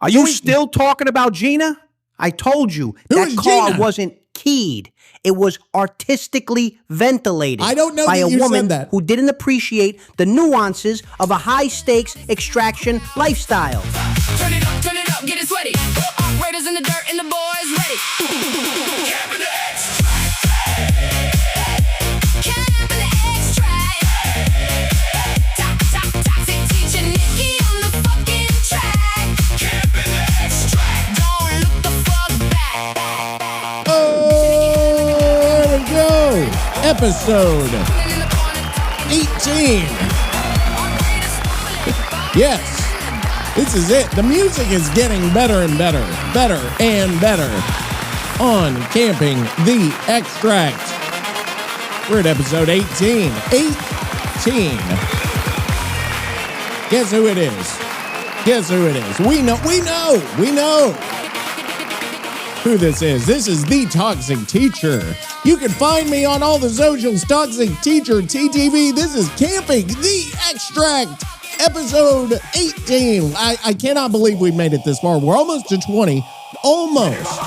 Are you still talking about Gina? I told you that car wasn't keyed. It was artistically ventilated. I don't know by that a you woman said that. who didn't appreciate the nuances of a high-stakes extraction lifestyle. Turn it up, get it sweaty. Operators in the dirt and the boys ready. Camp in the extract. TheToxicTeacher, Nicky on the fucking track. Camp in the extract. Don't look the fuck back. Oh, there we go. Episode 18. Yes. This is it. The music is getting better and better on Camping the Extract. We're at episode 18. 18. Guess who it is? We know who this is. This is TheToxicTeacher. You can find me on all the socials, ToxicTeacher, TTV. This is Camping the Extract. Episode 18. I cannot believe we made it this far. We're almost to 20. Almost.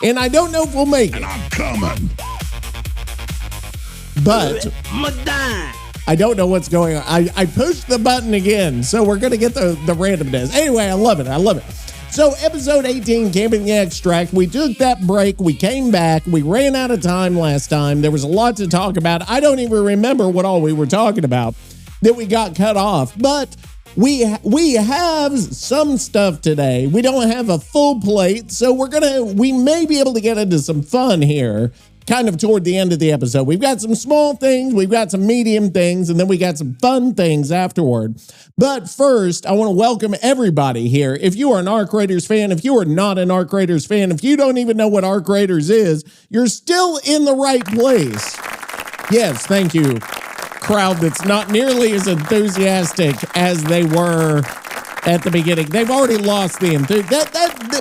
And I don't know if we'll make it. And I'm coming. But I don't know what's going on. I pushed the button again, so we're going to get the randomness. Anyway, I love it. So episode 18, Camping the Extract. We took that break. We came back. We ran out of time last time. There was a lot to talk about. I don't even remember what all we were talking about that we got cut off, but we have some stuff today. We don't have a full plate, so we may be able to get into some fun here kind of toward the end of the episode. We've got some small things, we've got some medium things, and then we got some fun things afterward. But first, I want to welcome everybody here. If you are an Arc Raiders fan, if you are not an Arc Raiders fan, if you don't even know what Arc Raiders is, you're still in the right place. Yes, thank you. Crowd that's not nearly as enthusiastic as they were at the beginning. They've already lost the enthusiasm.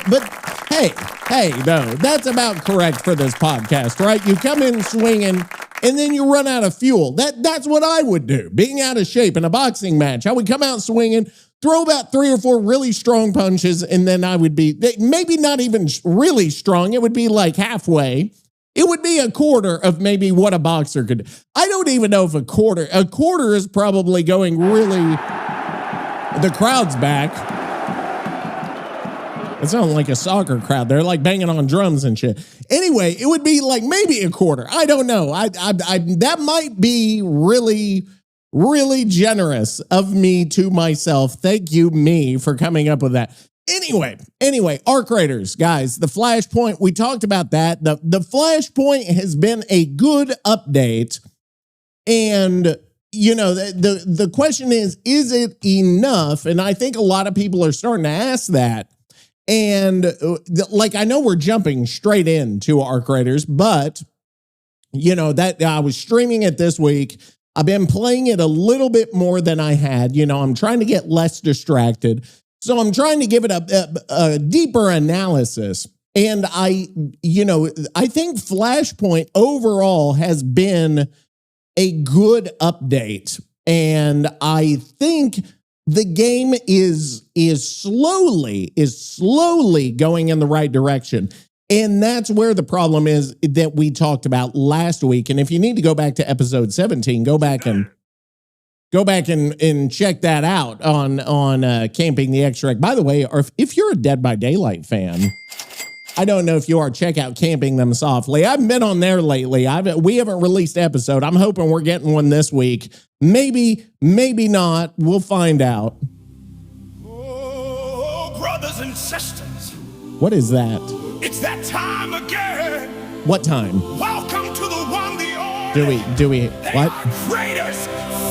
But hey, no, that's about correct for this podcast, right? You come in swinging and then you run out of fuel. That's what I would do, being out of shape in a boxing match. I would come out swinging, throw about 3 or 4 really strong punches, and then I would be maybe not even really strong. It would be like halfway. It would be a quarter of maybe what a boxer could do. I don't even know if a quarter is probably going really, the crowd's back. It sounds like a soccer crowd. They're like banging on drums and shit. Anyway, it would be like maybe a quarter. I don't know. I that might be really, really generous of me to myself. Thank you, me, for coming up with that. Anyway, Arc Raiders, guys, the Flashpoint, we talked about that. The Flashpoint has been a good update. And, you know, the question is it enough? And I think a lot of people are starting to ask that. And like, I know we're jumping straight into Arc Raiders, but, you know, that I was streaming it this week. I've been playing it a little bit more than I had. You know, I'm trying to get less distracted. So I'm trying to give it a deeper analysis. And I think Flashpoint overall has been a good update. And I think the game is slowly going in the right direction. And that's where the problem is that we talked about last week. And if you need to go back to episode 17, go back and check that out on Camping the Extract. By the way, or if you're a Dead by Daylight fan, I don't know if you are, check out Camping Them Softly. I haven't been on there lately. We haven't released an episode. I'm hoping we're getting one this week. Maybe not. We'll find out. Oh, brothers and sisters. What is that? It's that time again. What time? Welcome to the one, the only. Do we, what? Raiders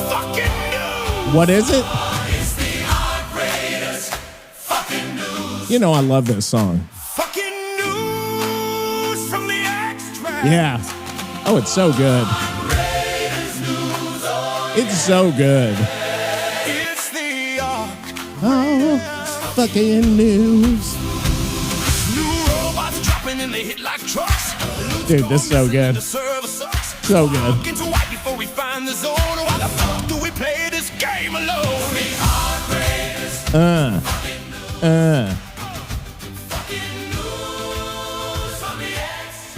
fucking news. What is it? It's the Arc Raiders fucking news. You know I love this song. Fucking news from the extract. Yeah. Oh, it's so good. Raiders news. It's so good. It's the Arc. Oh, fucking news. New robots dropping and they hit like trucks. Dude, this is so good. The server sucks. So good. Looking to white before we find the zone. Why the fuck do we play this game alone? The Arc Raiders.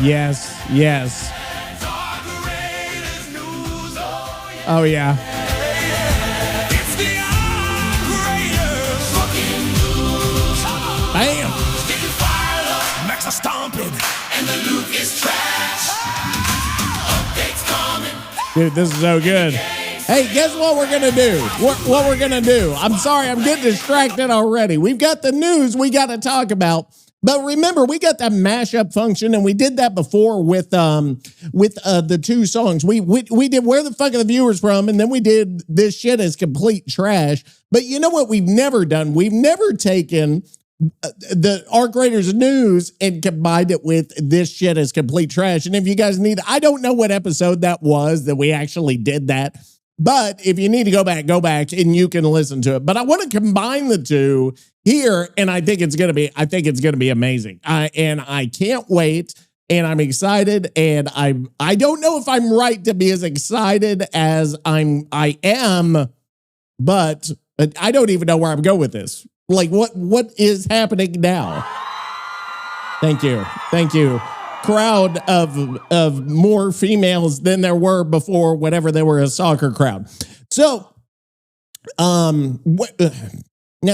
Yes. Oh, yeah. It's the operator's fucking news. Bam. Getting fired up, Max are stomping, and the loot is trash. Updates coming. Dude, this is so good. Hey, guess what we're going to do? What we're going to do? I'm sorry, I'm getting distracted already. We've got the news we got to talk about. But remember, we got that mashup function, and we did that before with the two songs. We did Where the Fuck Are the Viewers From, and then we did This Shit Is Complete Trash. But you know what we've never done? We've never taken the Arc Raiders news and combined it with This Shit Is Complete Trash. And if you guys need, I don't know what episode that was that we actually did that. But if you need to go back and you can listen to it. But I want to combine the two here, and I think it's gonna be amazing. I can't wait, and I'm excited, and I don't know if I'm right to be as excited as I am, but I don't even know where I'm going with this. Like, what is happening now? Thank you. Crowd of more females than there were before, whenever they were a soccer crowd. So, now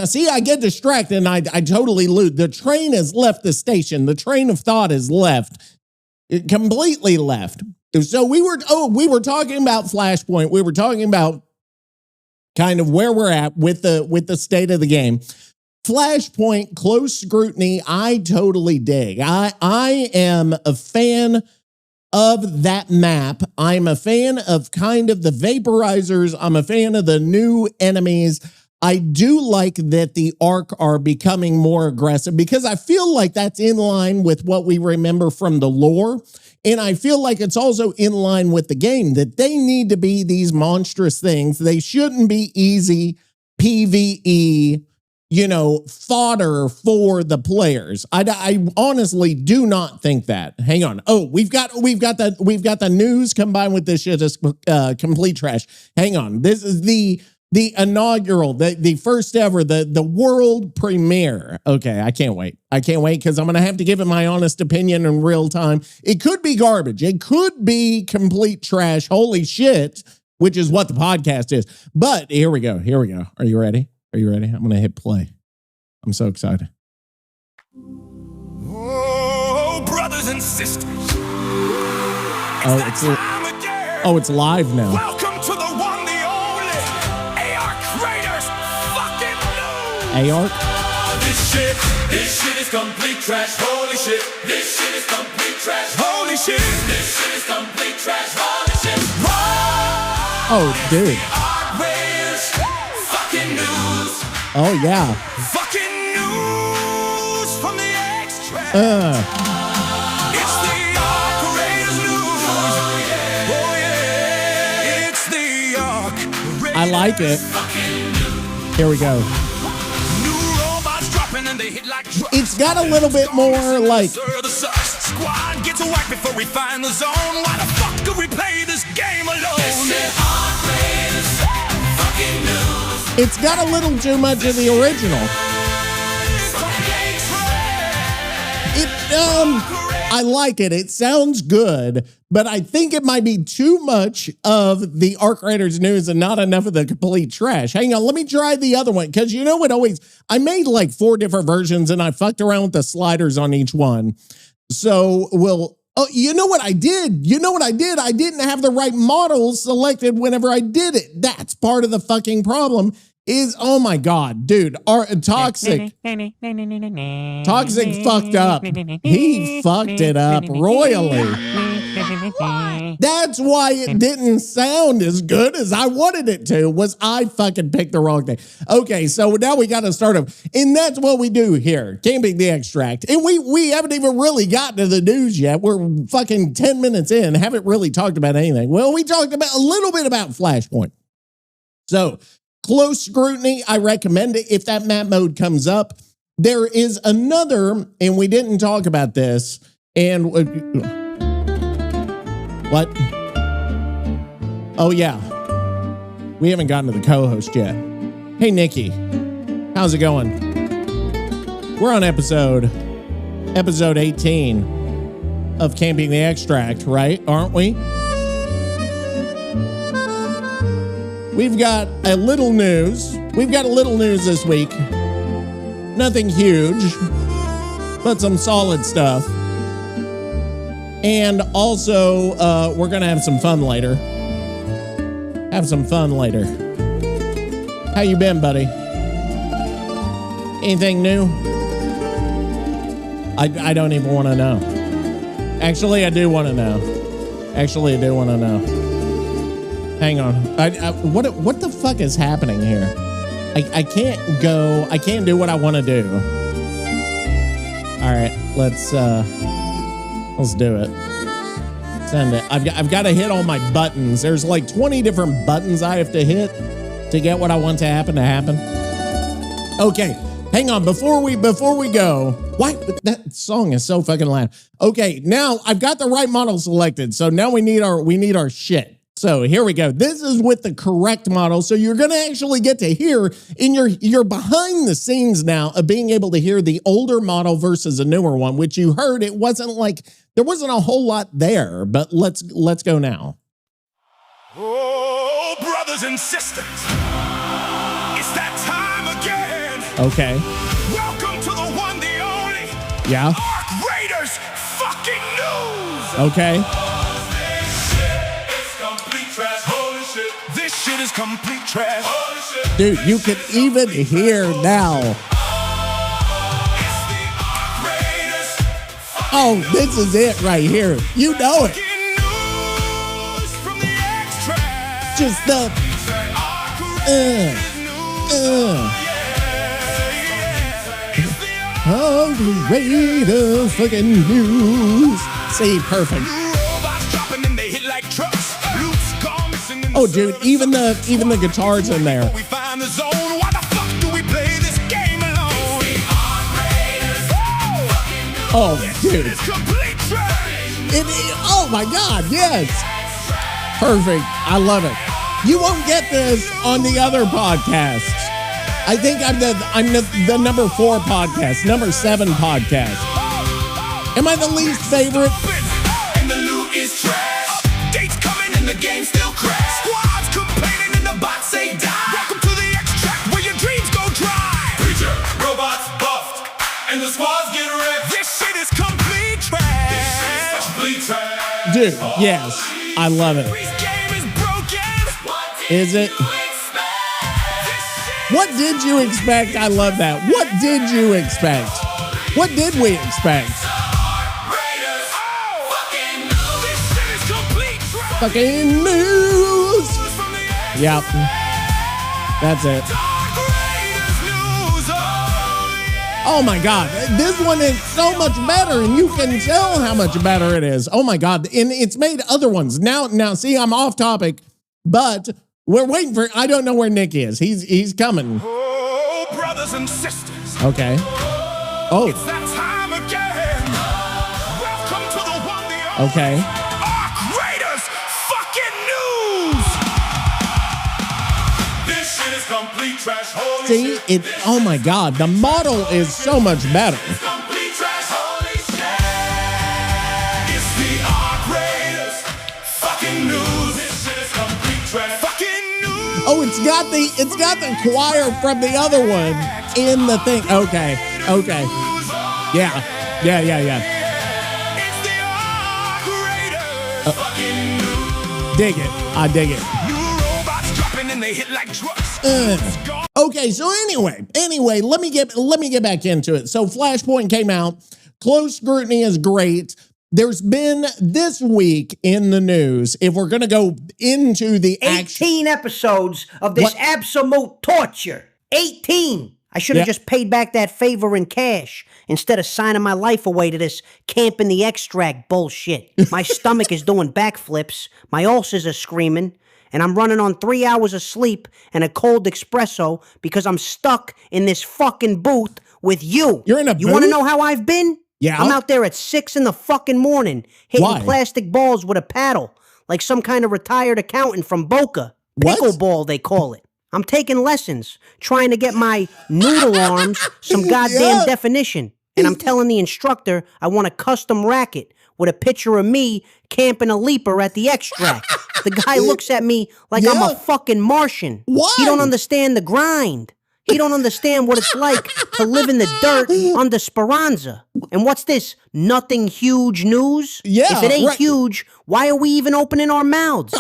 see, I get distracted and I totally lose. The train has left the station. The train of thought is left. It completely left. So we were talking about Flashpoint. We were talking about kind of where we're at with the state of the game. Flashpoint, close scrutiny, I totally dig. I am a fan of that map. I'm a fan of kind of the vaporizers. I'm a fan of the new enemies. I do like that the Ark are becoming more aggressive because I feel like that's in line with what we remember from the lore. And I feel like it's also in line with the game, that they need to be these monstrous things. They shouldn't be easy PvE, fodder for the players. I honestly do not think that. Hang on. Oh, we've got the news combined with this shit is complete trash. Hang on. This is the inaugural, the first ever, the world premiere. Okay, I can't wait. Because I'm going to have to give it my honest opinion in real time. It could be garbage. It could be complete trash. Holy shit, which is what the podcast is. But here we go. Are you ready? I'm going to hit play. I'm so excited. Oh, brothers and sisters. It's live now. Welcome to the one, the only ARC Raiders fucking news. ARC? This shit is complete trash. Holy shit. This shit is complete trash. Holy shit. This shit is complete trash. Holy shit. Oh, dude. ARC Raiders fucking news. Oh, yeah. Fucking news from the extract. It's the Arc Raiders news. Oh yeah. It's the Arc Raiders. I like it. Here we go. New robots dropping and they hit like trucks. It's got a little bit more like... The squad gets whacked before we find the zone. Why the fuck do we play this game alone? This is Arc Raiders fucking news. It's got a little too much of the original. I like it. It sounds good, but I think it might be too much of the Arc Raiders news and not enough of the complete trash. Hang on, let me try the other one, because you know what I made like 4 different versions and I fucked around with the sliders on each one. So you know what I did? I didn't have the right models selected whenever I did it. That's part of the fucking problem. Oh my God, dude, Toxic fucked up. He fucked it up royally. That's why it didn't sound as good as I wanted it to, was I fucking picked the wrong thing. Okay, so now we got to start up. And that's what we do here, Camping the Extract. And we haven't even really gotten to the news yet. We're fucking 10 minutes in, haven't really talked about anything. Well, we talked about a little bit about Flashpoint. So, close scrutiny, I recommend it if that map mode comes up. There is another, and we didn't talk about this, and what? Oh, yeah. We haven't gotten to the co-host yet. Hey, Nicky. How's it going? We're on episode 18 of Camping the Extract, right? Aren't we? We've got a little news. We've got a little news this week. Nothing huge, but some solid stuff. And also, we're going to have some fun later. How you been, buddy? Anything new? I don't even want to know. Actually, I do want to know. Hang on. What the fuck is happening here? I can't do what I want to do. All right, let's do it. Send it. I've got to hit all my buttons. There's like 20 different buttons I have to hit to get what I want to happen. Okay, hang on. Before we go, why that song is so fucking loud. Okay, now I've got the right model selected. So now we need our shit. So here we go. This is with the correct model. So you're going to actually get to hear in your behind the scenes now of being able to hear the older model versus a newer one, which you heard. It wasn't like there wasn't a whole lot there, but let's go now. Oh, brothers and sisters, it's that time again. Okay. Welcome to the one, the only. Yeah. Arc Raiders fucking news. Okay. This shit is complete trash. Dude, you can even hear now. Oh, this is it right here. You know it. Just the Raiders fucking news. See, perfect. Oh, dude, even the guitars in there. We find the zone. Why the fuck do we play this game alone? Oh, dude. It's complete trash. Oh my God, yes. Perfect. I love it. You won't get this on the other podcasts. I think I'm the number 4 podcast, number 7 podcast. Am I the least favorite? And the loot is trash. Dates coming and the game still crash. Squads complaining and the bots say die. Welcome to the extract where your dreams go dry. Preacher, robots buffed, and the squads get wrecked. This shit is complete trash. This shit is complete trash. Dude, yes. I love it. This game is broken. Is it? What did you expect? I love that. What did you expect? What did we expect? Fucking news. Yep. That's it. Oh my God. This one is so much better, and you can tell how much better it is. Oh my God. And it's made other ones. Now see, I'm off topic, but we're waiting for, I don't know where Nicky is. He's coming. Oh, brothers and sisters. Okay. Oh. It's that time again. Welcome to the one, the only. Okay. Arc Raiders fucking news. This shit is complete trash. Holy See, shit. oh my God, the model is so much better. It's complete trash. Holy shit. It's the Arc Raiders fucking news. This shit is complete trash. Fucking news. Oh, it's got the choir from the other one in the thing. Okay. Yeah. It's the Arc Raiders fucking news. Dig it. I dig it. New robots dropping and they hit like trucks. Okay, so anyway, let me get back into it. So Flashpoint came out. Close scrutiny is great. There's been this week in the news, if we're going to go into the 18 episodes of this absolute torture. 18. I should have just paid back that favor in cash instead of signing my life away to this camp in the extract bullshit. My stomach is doing backflips, my ulcers are screaming, and I'm running on 3 hours of sleep and a cold espresso because I'm stuck in this fucking booth with you. You're in a You want to booth? know how I've been? Yeah. I'm out there at 6 in the fucking morning hitting Why? plastic balls with a paddle like some kind of retired accountant from Boca. What? Pickleball, they call it. I'm taking lessons, trying to get my noodle arms some goddamn definition. And I'm telling the instructor I want a custom racket with a picture of me camping a leaper at the extract. The guy looks at me like I'm a fucking Martian. Why? He don't understand the grind. He don't understand what it's like to live in the dirt under Speranza. And what's this? Nothing huge news? Yeah, If it ain't right. huge, why are we even opening our mouths?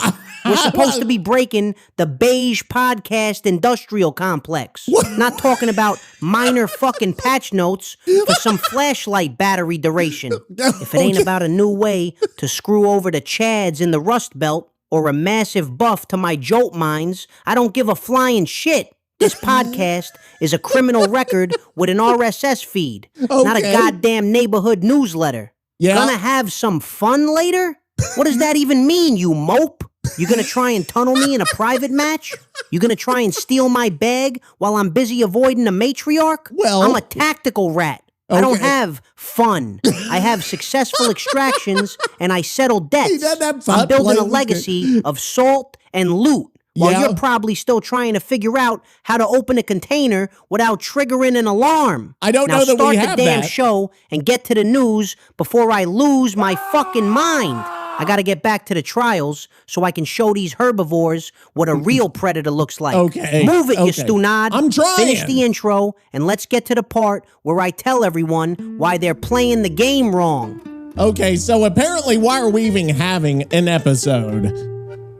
We're supposed to be breaking the beige podcast industrial complex. Not talking about minor fucking patch notes for some flashlight battery duration. If it ain't about a new way to screw over the chads in the Rust Belt or a massive buff to my jolt mines, I don't give a flying shit. This podcast is a criminal record with an RSS feed, not a Okay. goddamn neighborhood newsletter. Yeah. Gonna have some fun later? What does that even mean, you mope? You gonna try and tunnel me in a private match? You gonna try and steal my bag while I'm busy avoiding a matriarch? Well- I'm a tactical rat. I don't Okay. have fun. I have successful extractions and I settle debts. He doesn't have fun I'm building a playing with legacy of salt and loot. While Yeah. you're probably still trying to figure out how to open a container without triggering an alarm. I don't now know that we start have the damn that. show and get to the news before I lose my fucking mind. I gotta get back to the trials so I can show these herbivores what a real predator looks like. Okay, Move it, you okay. stunad. I'm trying. Finish the intro and let's get to the part where I tell everyone why they're playing the game wrong. Okay, so apparently, why are we even having an episode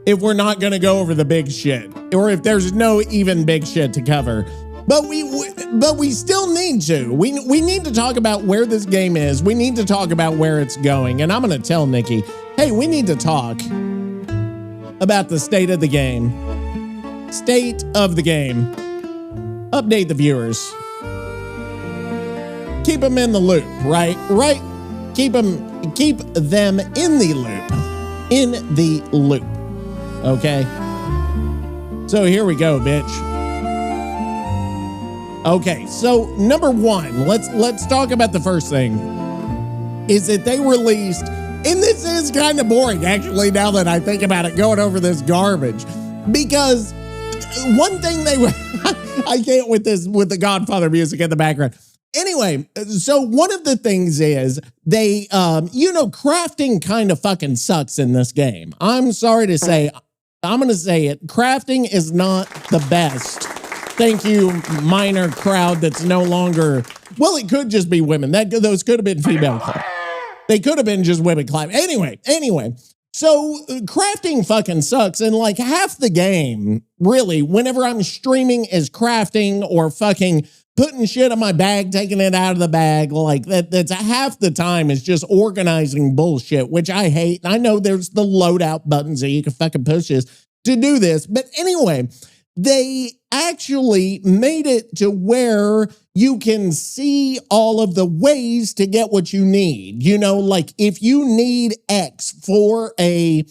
if we're not going to go over the big shit, or if there's no even big shit to cover? But we still need to. We need to talk about where this game is. We need to talk about where it's going. And I'm going to tell Nicky, hey, we need to talk about the state of the game. State of the game. Update the viewers. Keep them in the loop, right? Right? Keep them in the loop. In the loop. Okay? So here we go, bitch. Okay, so number one, let's talk about the first thing. Is that they released, and this is kind of boring actually now that I think about it, going over this garbage. Because one thing they were I can't with the Godfather music in the background. Anyway, so one of the things is they crafting kind of fucking sucks in this game. I'm sorry to say, I'm going to say it. Crafting is not the best. Thank you, minor crowd that's no longer, well, it could just be women. Those could have been female clap. They could have been just women clap. Anyway. So crafting fucking sucks. And like half the game, really, whenever I'm streaming is crafting or fucking putting shit in my bag, taking it out of the bag, like that's half the time is just organizing bullshit, which I hate. And I know there's the loadout buttons that you can fucking push this to do this. But anyway, they actually made it to where you can see all of the ways to get what you need. You know, like if you need X for an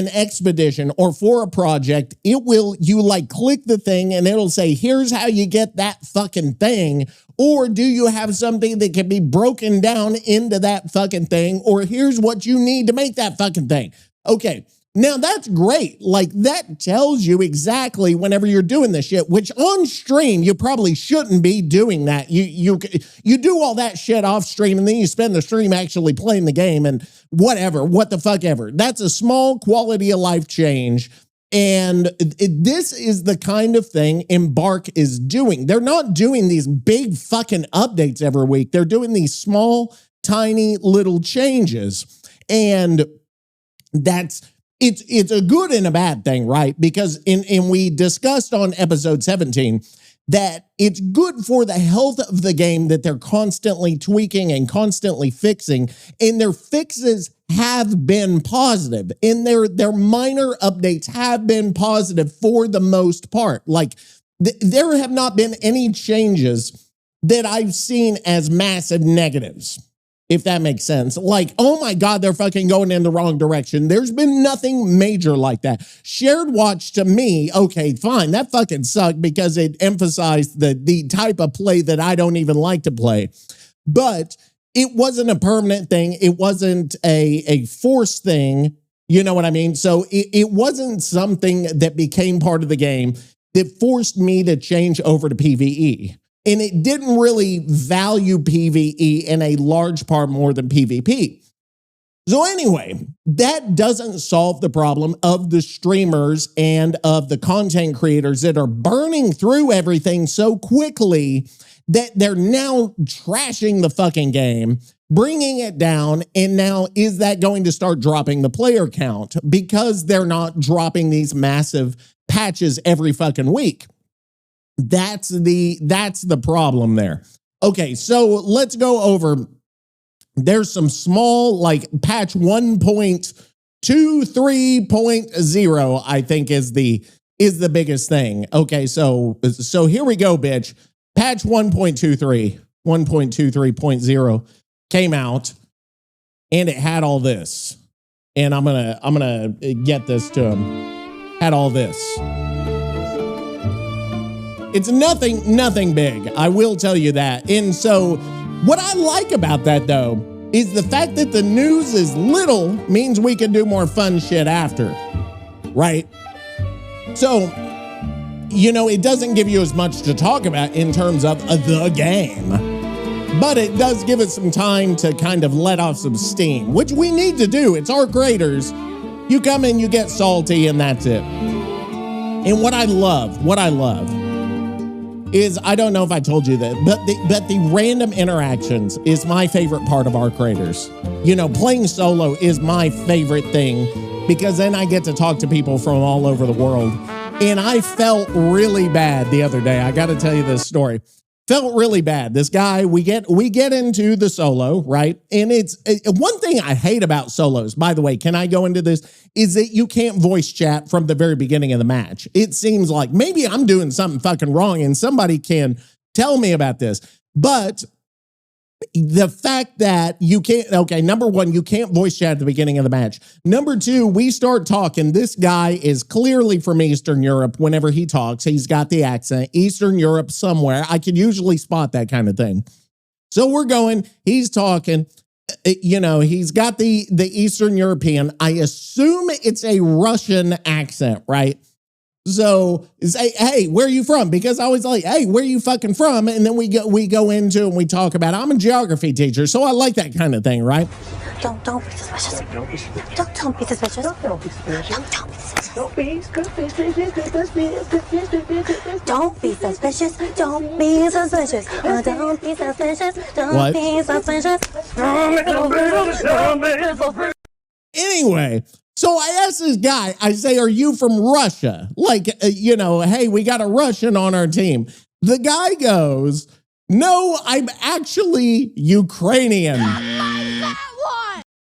expedition or for a project, you like click the thing and it'll say, here's how you get that fucking thing. Or do you have something that can be broken down into that fucking thing? Or here's what you need to make that fucking thing. Okay. Now that's great. Like that tells you exactly whenever you're doing this shit, which on stream, you probably shouldn't be doing that. You do all that shit off stream and then you spend the stream actually playing the game and whatever, what the fuck ever. That's a small quality of life change. And this is the kind of thing Embark is doing. They're not doing these big fucking updates every week. They're doing these small, tiny little changes. And it's a good and a bad thing, right? Because we discussed on episode 17 that it's good for the health of the game that they're constantly tweaking and constantly fixing, and their fixes have been positive, and their minor updates have been positive for the most part. Like there have not been any changes that I've seen as massive negatives, if that makes sense. Like, oh my God, they're fucking going in the wrong direction. There's been nothing major like that. Shared watch to me, okay, fine. That fucking sucked because it emphasized the type of play that I don't even like to play. But it wasn't a permanent thing. It wasn't a forced thing. You know what I mean? So it wasn't something that became part of the game that forced me to change over to PvE. And it didn't really value PvE in a large part more than PvP. So anyway, that doesn't solve the problem of the streamers and of the content creators that are burning through everything so quickly that they're now trashing the fucking game, bringing it down, and now is that going to start dropping the player count because they're not dropping these massive patches every fucking week? That's the problem there. Okay, so let's go over. There's some small, like patch 1.23.0, I think is the biggest thing. Okay, so here we go, bitch. Patch 1.23.0 came out, and it had all this. And I'm gonna get this to him. Had all this. It's nothing big. I will tell you that. And so what I like about that, though, is the fact that the news is little means we can do more fun shit after, right? So, you know, it doesn't give you as much to talk about in terms of the game, but it does give us some time to kind of let off some steam, which we need to do. It's our graders. You come in, you get salty, and that's it. And what I love is, I don't know if I told you that, but the random interactions is my favorite part of Arc Raiders. You know, playing solo is my favorite thing because then I get to talk to people from all over the world. And I felt really bad the other day. I got to tell you this story. Felt really bad. This guy, we get into the solo, right? And it's one thing I hate about solos, by the way, can I go into this, is that you can't voice chat from the very beginning of the match. It seems like maybe I'm doing something fucking wrong and somebody can tell me about this. But the fact that you can't, okay, number one, you can't voice chat at the beginning of the match. Number two, we start talking. This guy is clearly from Eastern Europe. Whenever he talks, he's got the accent. Eastern Europe somewhere. I can usually spot that kind of thing. So we're going, he's talking, you know, he's got the Eastern European. I assume it's a Russian accent, right? So say, hey, where are you from? Because I was like, hey, where are you fucking from? And then we go into and we talk about, I'm a geography teacher, so I like that kind of thing, right? Don't be suspicious. Don't be suspicious. Don't be suspicious. Don't be suspicious. Don't be suspicious. Don't be suspicious. Don't be suspicious. Don't be suspicious. Don't be suspicious. Anyway, so I asked this guy, I say, are you from Russia? Like, you know, hey, we got a Russian on our team. The guy goes, no, I'm actually Ukrainian.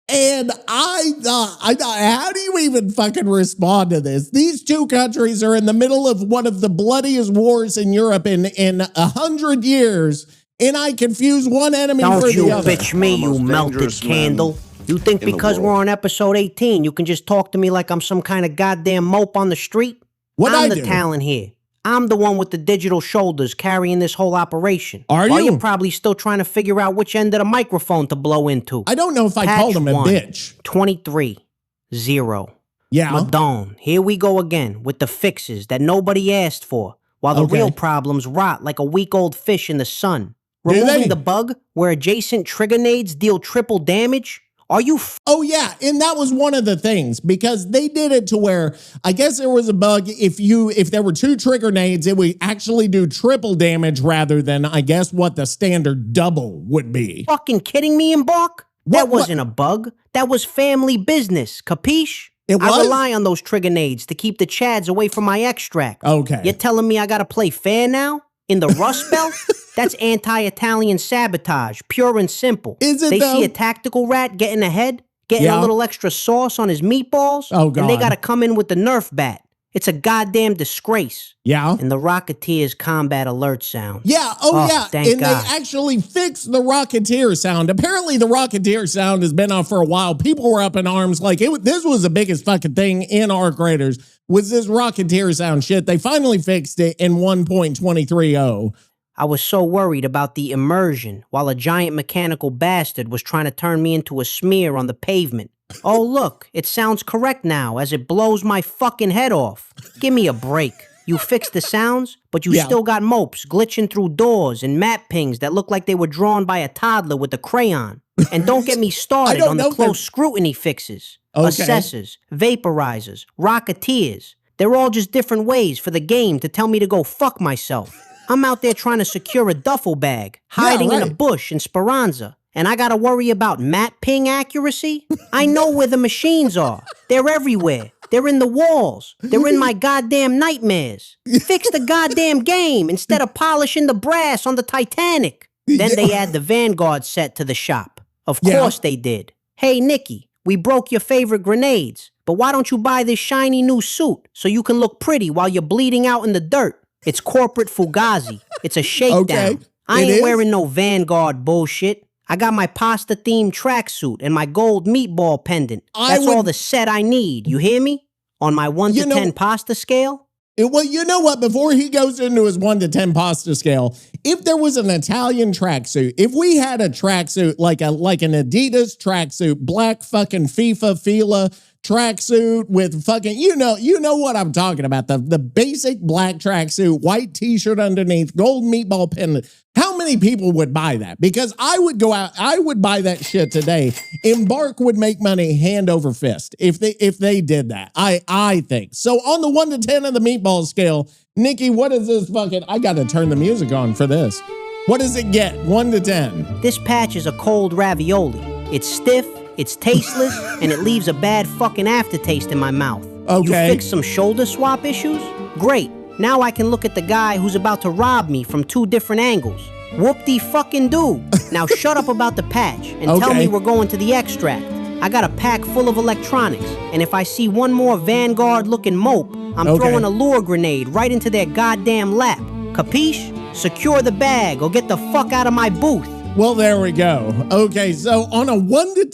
And I thought, how do you even fucking respond to this? These two countries are in the middle of one of the bloodiest wars in Europe in 100 years, and I confuse one enemy for the other. Don't you bitch me, you melted candle. You think because we're on episode 18, you can just talk to me like I'm some kind of goddamn mope on the street? I'm the talent here. I'm the one with the digital shoulders carrying this whole operation. Are you? While you're probably still trying to figure out which end of the microphone to blow into. I don't know if I called him a bitch. 23-0. Yeah. Madone, here we go again with the fixes that nobody asked for, while the real problems rot like a week-old fish in the sun. Removing the bug where adjacent trigger nades deal triple damage? Are you Oh yeah, and that was one of the things, because they did it to where I guess there was a bug if there were two trigger nades, it would actually do triple damage rather than I guess what the standard double would be. fucking kidding me, Embark? That wasn't a bug. That was family business, capiche? It was? I rely on those trigger nades to keep the chads away from my extract. Okay. You're telling me I gotta play fair now? In the Rust Belt? That's anti-Italian sabotage, pure and simple. Is it They though? see a tactical rat getting ahead, getting a little extra sauce on his meatballs, Oh, God. and they gotta come in with the Nerf bat. It's a goddamn disgrace. Yeah. And the Rocketeer's combat alert sound. Yeah, yeah. Thank And God. they actually fixed the Rocketeer sound. Apparently the Rocketeer sound has been on for a while. People were up in arms like this was the biggest fucking thing in Arc Raiders was this Rocketeer sound shit. They finally fixed it in 1.23.0. I was so worried about the immersion while a giant mechanical bastard was trying to turn me into a smear on the pavement. Oh, look, it sounds correct now as it blows my fucking head off. Give me a break. You fixed the sounds, but you still got mopes glitching through doors and map pings that look like they were drawn by a toddler with a crayon. And don't get me started on the close scrutiny fixes. Assessors, vaporizers, rocketeers. They're all just different ways for the game to tell me to go fuck myself. I'm out there trying to secure a duffel bag, hiding in a bush in Speranza. And I gotta worry about map ping accuracy? I know where the machines are. They're everywhere. They're in the walls. They're in my goddamn nightmares. Fix the goddamn game instead of polishing the brass on the Titanic. Then they add the Vanguard set to the shop. Of course they did. Hey, Nicky, we broke your favorite grenades, but why don't you buy this shiny new suit so you can look pretty while you're bleeding out in the dirt? It's corporate fugazi. It's a shakedown. I ain't wearing no Vanguard bullshit. I got my pasta-themed tracksuit and my gold meatball pendant. That's all the set I need. You hear me? On my 1 to 10 pasta scale? Well, you know what? Before he goes into his 1 to 10 pasta scale, if there was an Italian tracksuit, if we had a tracksuit like an Adidas tracksuit, black fucking FIFA Fila tracksuit with fucking, you know what I'm talking about, the basic black tracksuit, white t-shirt underneath, gold meatball pendant. How many people would buy that? Because I would go out, I would buy that shit today. Embark would make money hand over fist if they did that. I think. So on the 1 to 10 of the meatball scale, Nicky, what is this fucking, I gotta turn the music on for this. What does it get? 1 to 10. This patch is a cold ravioli. It's stiff, it's tasteless, and it leaves a bad fucking aftertaste in my mouth. Okay. You fixed some shoulder swap issues? Great. Now I can look at the guy who's about to rob me from 2 different angles. Whoop-de-fucking-do. Now shut up about the patch and tell me we're going to the extract. I got a pack full of electronics, and if I see one more Vanguard-looking mope, I'm throwing a lure grenade right into their goddamn lap. Capiche? Secure the bag or get the fuck out of my booth. Well, there we go. Okay, so on a 1 to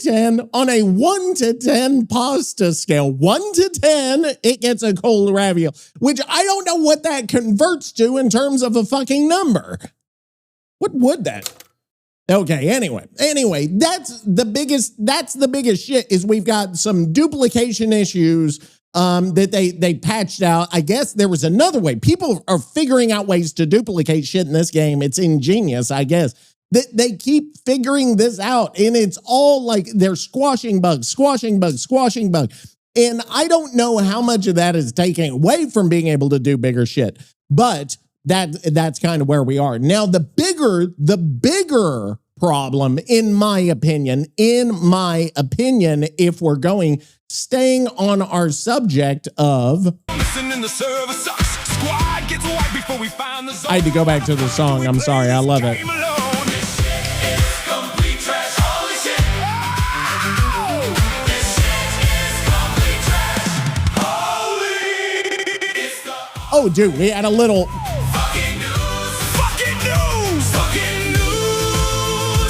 10 pasta scale, 1 to 10, it gets a cold ravioli, which I don't know what that converts to in terms of a fucking number. What would that? Okay, anyway, that's the biggest shit is we've got some duplication issues that they patched out. I guess there was another way. People are figuring out ways to duplicate shit in this game. It's ingenious, I guess. They keep figuring this out, and it's all like they're squashing bugs. And I don't know how much of that is taking away from being able to do bigger shit, but that's kind of where we are. Now, the bigger problem, in my opinion, if we're staying on our subject of... I had to go back to the song. I'm sorry. I love it. Oh, dude, we had a little... Fucking news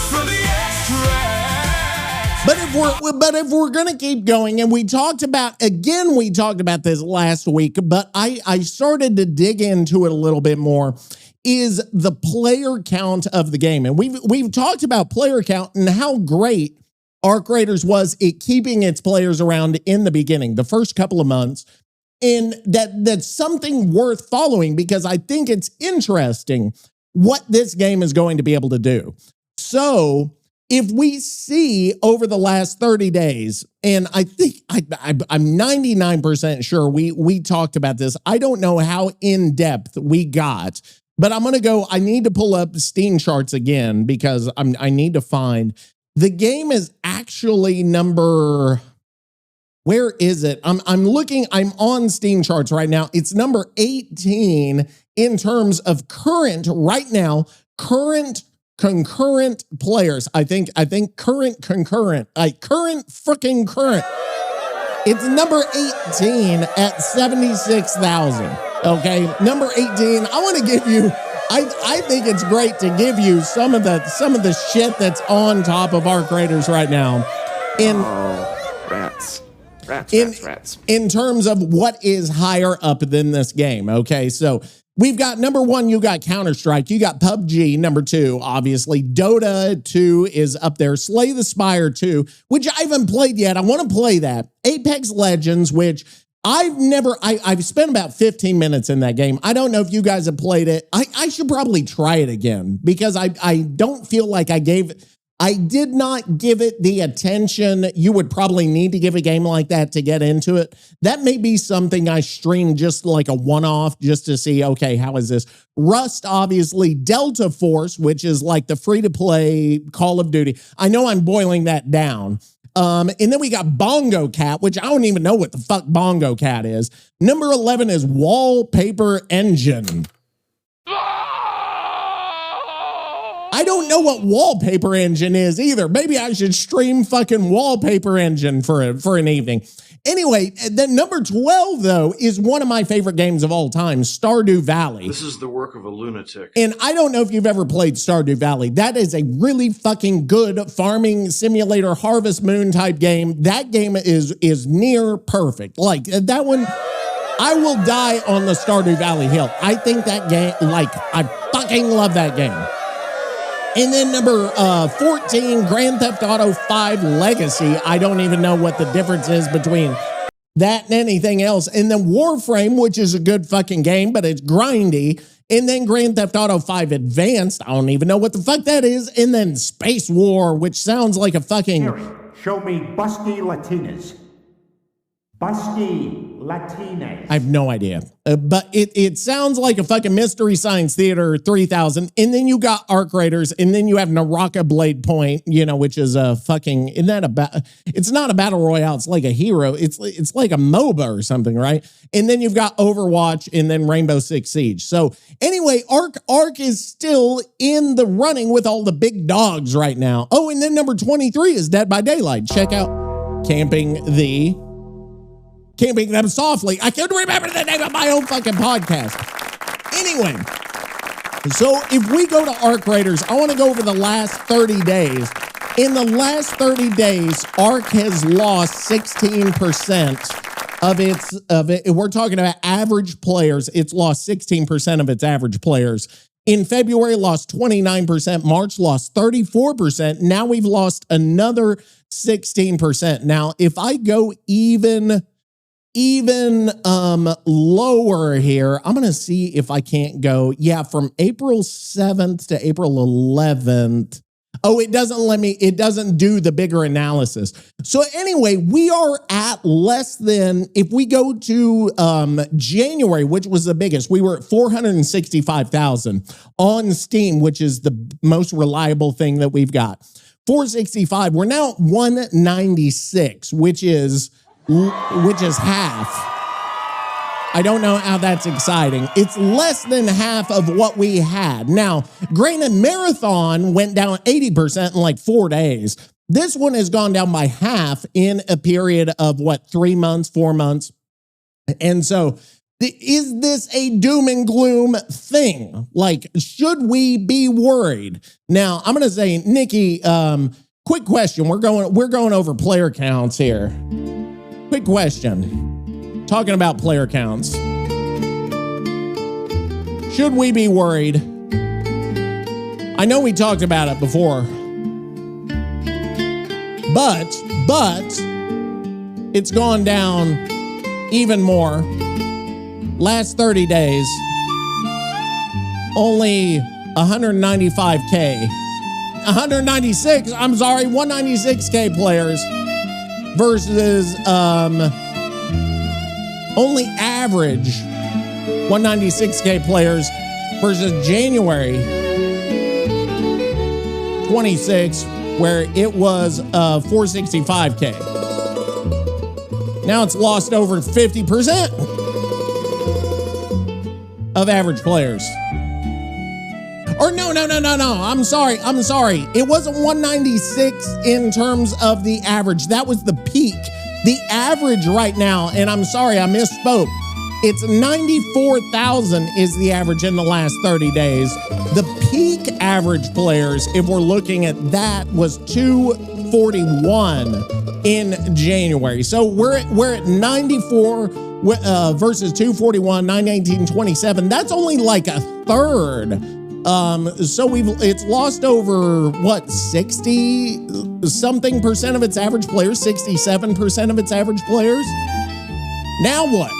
from the extract. But if we're gonna keep going, and we talked about this last week, but I started to dig into it a little bit more, is the player count of the game. And we've talked about player count and how great Arc Raiders was at keeping its players around in the beginning, the first couple of months. And that's something worth following because I think it's interesting what this game is going to be able to do. So if we see over the last 30 days, and I think I'm 99% sure we talked about this. I don't know how in depth we got, but I'm going to go, I need to pull up Steam charts again because I need to find the game is actually number... Where is it? I'm looking, I'm on Steam charts right now. It's number 18 in terms of current concurrent players. I think current, freaking current. It's number 18 at 76,000. Okay, number 18. I want to give you, I think it's great to give you some of the shit that's on top of Arc Raiders right now. Rats. In terms of what is higher up than this game. Okay, so We've got number 1, you got Counter-Strike. You got PUBG, number 2, obviously. Dota 2 is up there. Slay the Spire 2, which I haven't played yet. I want to play that. Apex Legends, which I've spent about 15 minutes in that game. I don't know if you guys have played it. I should probably try it again because I don't feel like I did not give it the attention you would probably need to give a game like that to get into it. That may be something I stream just like a one-off just to see, okay, how is this? Rust, obviously. Delta Force, which is like the free-to-play Call of Duty. I know I'm boiling that down. And then we got Bongo Cat, which I don't even know what the fuck Bongo Cat is. Number 11 is Wallpaper Engine. I don't know what Wallpaper Engine is either. Maybe I should stream fucking Wallpaper Engine for an evening. Anyway, then number 12, though, is one of my favorite games of all time, Stardew Valley. This is the work of a lunatic. And I don't know if you've ever played Stardew Valley. That is a really fucking good farming simulator, Harvest Moon type game. That game is near perfect. Like, that one, I will die on the Stardew Valley hill. I think that game, like, I fucking love that game. And then number 14, Grand Theft Auto 5 Legacy. I don't even know what the difference is between that and anything else. And then Warframe, which is a good fucking game, but it's grindy. And then Grand Theft Auto 5 Advanced. I don't even know what the fuck that is. And then Space War, which sounds like a fucking... Harry, show me Busky Latinas. Busky Latinas. I have no idea. But it sounds like a fucking Mystery Science Theater 3000. And then you got Arc Raiders. And then you have Naraka Blade Point, you know, which is a fucking, isn't that it's not a battle royale. It's like a hero. It's like a MOBA or something, right? And then you've got Overwatch and then Rainbow Six Siege. So anyway, Arc is still in the running with all the big dogs right now. Oh, and then number 23 is Dead by Daylight. Check out Camping Them Softly. I couldn't remember the name of my own fucking podcast. Anyway, so if we go to Arc Raiders, I want to go over the last 30 days. In the last 30 days, Arc has lost 16% of it. We're talking about average players. It's lost 16% of its average players. In February, lost 29%. March lost 34%. Now we've lost another 16%. Now, if I go even lower here, I'm going to see if I can't go, from April 7th to April 11th. Oh, it doesn't do the bigger analysis. So anyway, we are at less than, if we go to January, which was the biggest, we were at 465,000 on Steam, which is the most reliable thing that we've got. 465, we're now at 196, which is half. I don't know how that's exciting. It's less than half of what we had. Now, granted, Marathon went down 80% in like 4 days. This one has gone down by half in a period of 3 months, 4 months. And so is this a doom and gloom thing? Like, should we be worried? Now, I'm going to say, Nicky, quick question. We're going over player counts here. Quick question. Talking about player counts. Should we be worried? I know we talked about it before. But it's gone down even more. Last 30 days, only 195K. 196K players versus only average 196K players versus January 26, where it was 465K. Now it's lost over 50% of average players. Or no. I'm sorry. It wasn't 196 in terms of the average. That was the peak. The average right now, and I'm sorry, I misspoke. It's 94,000 is the average in the last 30 days. The peak average players, if we're looking at that, was 241 in January. So we're at 94 versus 241, 918, 27. That's only like a third. So it's lost over what, 60 something percent of its average players, 67% of its average players. Now what?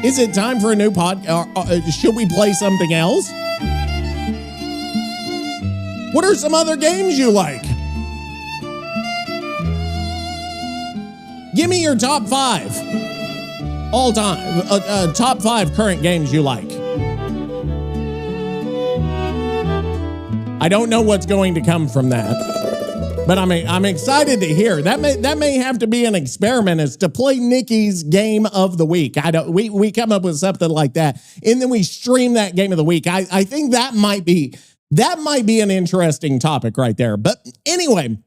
Is it time for a new pod? Should we play something else? What are some other games you like? Give me your top 5 all time, top 5 current games you like. I don't know what's going to come from that, but I'm excited to hear. That may have to be an experiment, is to play Nicky's game of the week. We come up with something like that, and then we stream that game of the week. I think that might be an interesting topic right there. But anyway,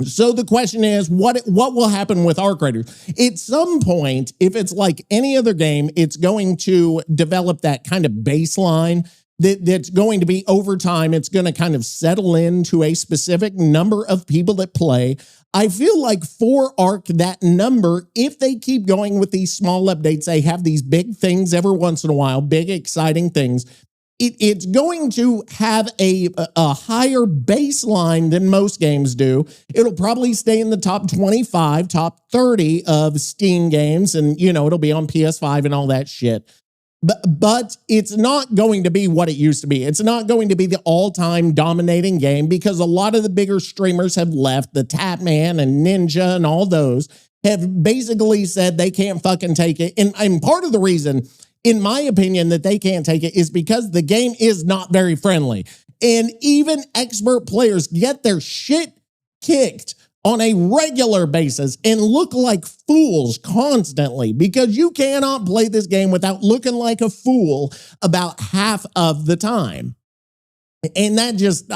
so the question is, what will happen with Arc Raiders? At some point, if it's like any other game, it's going to develop that kind of baseline that's going to be over time. It's going to kind of settle into a specific number of people that play. I feel like for Arc, that number, if they keep going with these small updates, they have these big things every once in a while, big exciting things. It's going to have a higher baseline than most games do. It'll probably stay in the top 25, top 30 of Steam games, and it'll be on PS5 and all that shit. But it's not going to be what it used to be. It's not going to be the all-time dominating game, because a lot of the bigger streamers have left. The Tapman and Ninja and all those have basically said they can't fucking take it. And part of the reason, in my opinion, that they can't take it is because the game is not very friendly. And even expert players get their shit kicked on a regular basis and look like fools constantly, because you cannot play this game without looking like a fool about half of the time. And that just,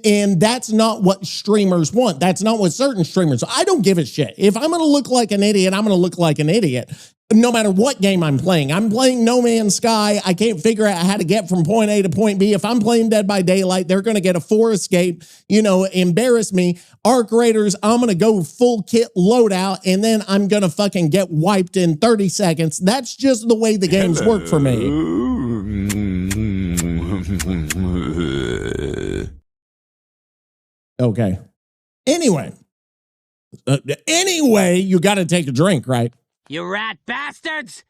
and that's not what streamers want. That's not what certain streamers. I don't give a shit. If I'm going to look like an idiot, I'm going to look like an idiot. No matter what game I'm playing. I'm playing No Man's Sky. I can't figure out how to get from point A to point B. If I'm playing Dead by Daylight, they're going to get a 4 escape, embarrass me. Arc Raiders, I'm going to go full kit loadout, and then I'm going to fucking get wiped in 30 seconds. That's just the way the games work for me. Okay. Anyway, you got to take a drink, right? You rat bastards!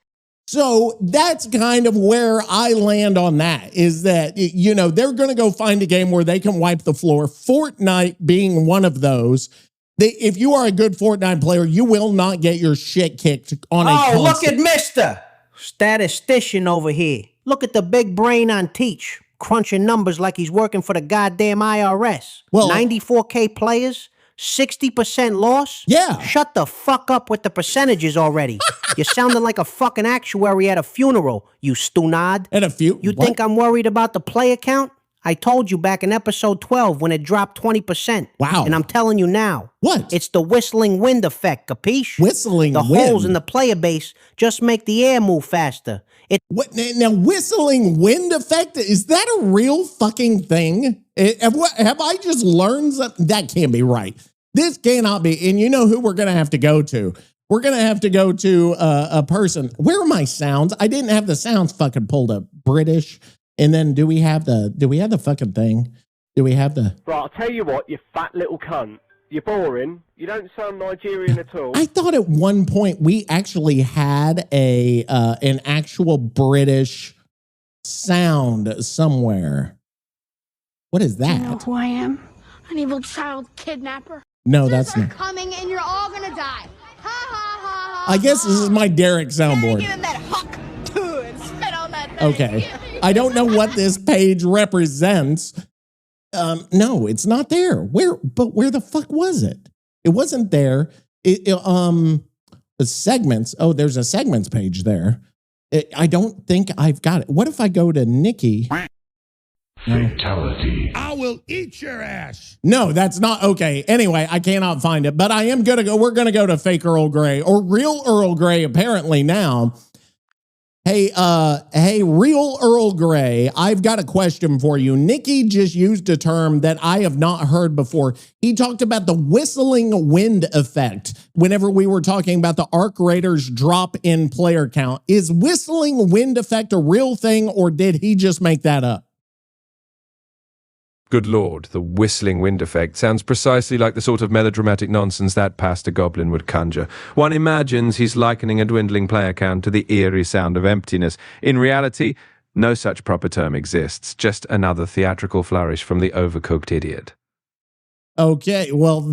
So that's kind of where I land on that, is that, they're going to go find a game where they can wipe the floor. Fortnite being one of those. If you are a good Fortnite player, you will not get your shit kicked on a constant. Look at Mr. Statistician over here. Look at the big brain on Teach, crunching numbers like he's working for the goddamn IRS. Well, 94K players, 60% loss? Yeah. Shut the fuck up with the percentages already. You're sounding like a fucking actuary at a funeral, you stunad. You think I'm worried about the player count? I told you back in episode 12 when it dropped 20%. Wow. And I'm telling you now. What? It's the whistling wind effect, capiche? Whistling wind? The holes in the player base just make the air move faster. Now, whistling wind effect, is that a real fucking thing? Have I just learned something? That can't be right. This cannot be. And you know who we're going to have to go to? We're going to have to go to a person. Where are my sounds? I didn't have the sounds fucking pulled up. British. And then do we have the fucking thing? Do we have the... Right, I'll tell you what, you fat little cunt. You're boring. You don't sound Nigerian at all. I thought at one point we actually had an actual British sound somewhere. What is that? Do you know who I am? An evil child kidnapper. No, that's not. Coming and you're all gonna die. Ha ha ha ha. I guess this is my Derek soundboard. Give him that huck too and spit on that thing. Okay. I don't know what this page represents. No, it's not there. Where the fuck was it? It wasn't there. The segments. Oh, there's a segments page there. I don't think I've got it. What if I go to Nicky? Fatality. I will eat your ass. No, that's not okay. Anyway, I cannot find it, but I am gonna go. We're gonna go to fake Earl Grey or real Earl Grey apparently now. Hey, real Earl Grey, I've got a question for you. Nicky just used a term that I have not heard before. He talked about the whistling wind effect whenever we were talking about the Arc Raiders drop in player count. Is whistling wind effect a real thing, or did he just make that up? Good lord, the whistling wind effect sounds precisely like the sort of melodramatic nonsense that Pastor Goblin would conjure. One imagines he's likening a dwindling player count to the eerie sound of emptiness. In reality, no such proper term exists, just another theatrical flourish from the overcooked idiot. Okay, well,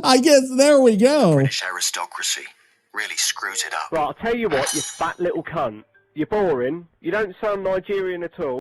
I guess there we go. British aristocracy really screws it up. Right, I'll tell you what, you fat little cunt. You're boring. You don't sound Nigerian at all.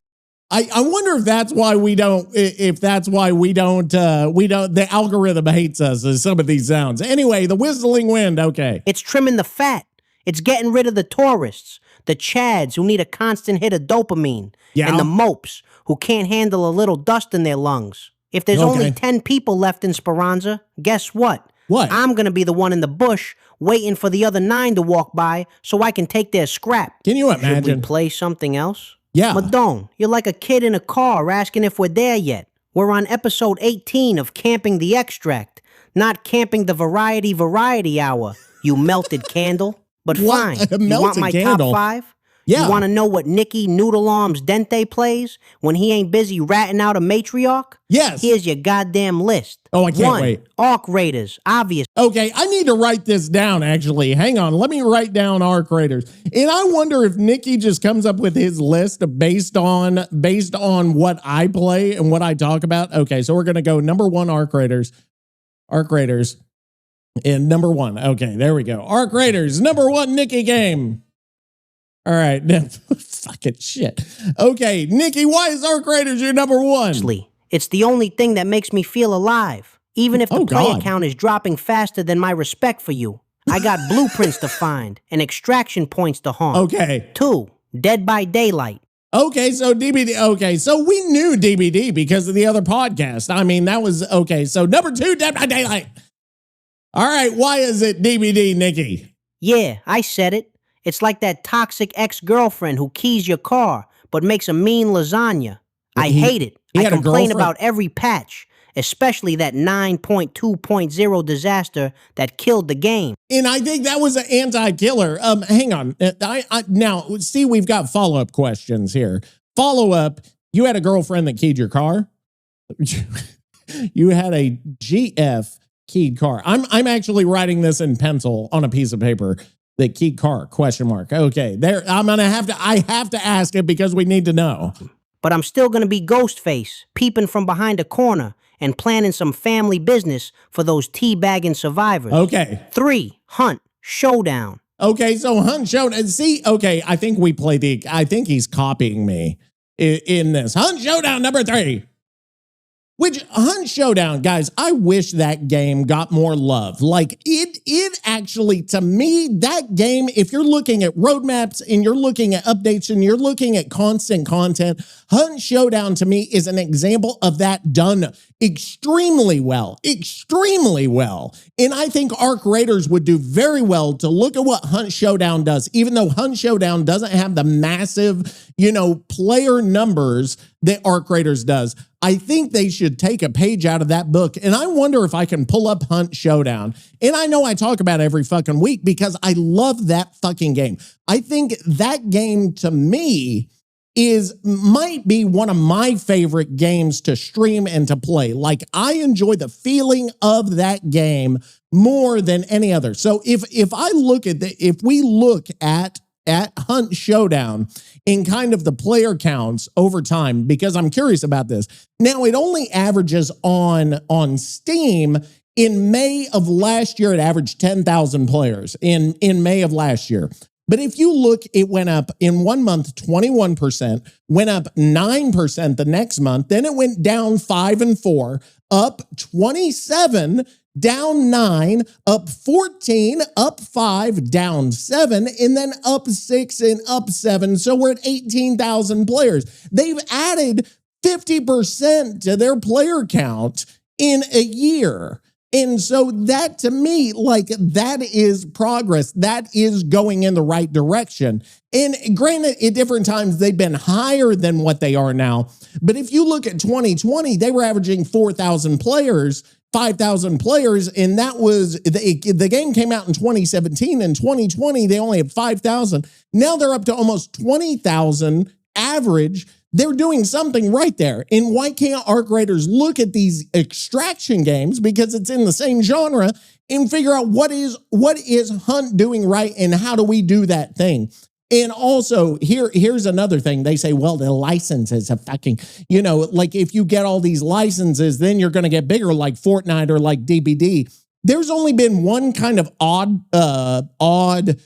I wonder if that's why we don't, the algorithm hates us as some of these sounds. Anyway, the whistling wind, okay. It's trimming the fat. It's getting rid of the tourists, the chads who need a constant hit of dopamine, and the mopes who can't handle a little dust in their lungs. If there's only 10 people left in Speranza, guess what? What? I'm going to be the one in the bush waiting for the other 9 to walk by so I can take their scrap. Can you imagine? Should we play something else? Yeah. Madone, you're like a kid in a car asking if we're there yet. We're on episode 18 of Camping the Extract, not Camping the Variety Hour, you melted candle. But fine, you want my candle? top 5? Yeah. You want to know what Nicky Noodle Arms Dente plays when he ain't busy ratting out a matriarch? Yes. Here's your goddamn list. Oh, I can't 1, wait. Arc Raiders, obvious. Okay, I need to write this down, actually. Hang on, let me write down Arc Raiders. And I wonder if Nicky just comes up with his list based on what I play and what I talk about. Okay, so we're going to go number 1, Arc Raiders. Arc Raiders. And number 1. Okay, there we go. Arc Raiders, number 1 Nicky game. All right, fucking shit. Okay, Nicky, why is Arc Raiders your number 1? It's the only thing that makes me feel alive. Even if the player count is dropping faster than my respect for you. I got blueprints to find and extraction points to haunt. Okay. 2, Dead by Daylight. Okay, so DBD. Okay, so we knew DBD because of the other podcast. I mean, that was okay. So number 2, Dead by Daylight. All right, why is it DBD, Nicky? Yeah, I said it. It's like that toxic ex-girlfriend who keys your car but makes a mean lasagna. I hate it. I complain about every patch, especially that 9.2.0 disaster that killed the game. And I think that was an anti-killer. Hang on. Now, see, we've got follow-up questions here. Follow-up, you had a girlfriend that keyed your car? You had a GF keyed car. I'm actually writing this in pencil on a piece of paper. The keyed car, question mark. Okay, there. I have to ask it because we need to know. But I'm still going to be Ghostface, peeping from behind a corner and planning some family business for those teabagging survivors. Okay. 3, Hunt, Showdown. Okay, so Hunt Showdown. See, okay, I think he's copying me in this. Hunt Showdown number 3. Which, Hunt Showdown, guys, I wish that game got more love. Like, it actually, to me, that game, if you're looking at roadmaps and you're looking at updates and you're looking at constant content, Hunt Showdown, to me, is an example of that done extremely well. Extremely well. And I think Arc Raiders would do very well to look at what Hunt Showdown does, even though Hunt Showdown doesn't have the massive, player numbers that Arc Raiders does. I think they should take a page out of that book, and I wonder if I can pull up Hunt Showdown. And I know I talk about it every fucking week because I love that fucking game. I think that game, to me, might be one of my favorite games to stream and to play. Like, I enjoy the feeling of that game more than any other. So if we look at Hunt Showdown in kind of the player counts over time, because I'm curious about this. Now, it only averages on Steam. In May of last year, it averaged 10,000 players in May of last year. But if you look, it went up in 1 month, 21%, went up 9% the next month. Then it went down 5 and 4, up 27, down 9, up 14, up 5, down 7, and then up 6 and up 7. So we're at 18,000 players. They've added 50% to their player count in a year. And so that to me, like that is progress. That is going in the right direction. And granted, at different times, they've been higher than what they are now. But if you look at 2020, they were averaging 4,000 players, 5,000 players. And that was, the game came out in 2017. In 2020, they only had 5,000. Now they're up to almost 20,000 average. They're doing something right there. And why can't ARC Raiders look at these extraction games, because it's in the same genre, and figure out what is Hunt doing right and how do we do that thing? And also, here's another thing. They say, well, the licenses are fucking, you know, like if you get all these licenses, then you're going to get bigger like Fortnite or like DBD. There's only been one kind of odd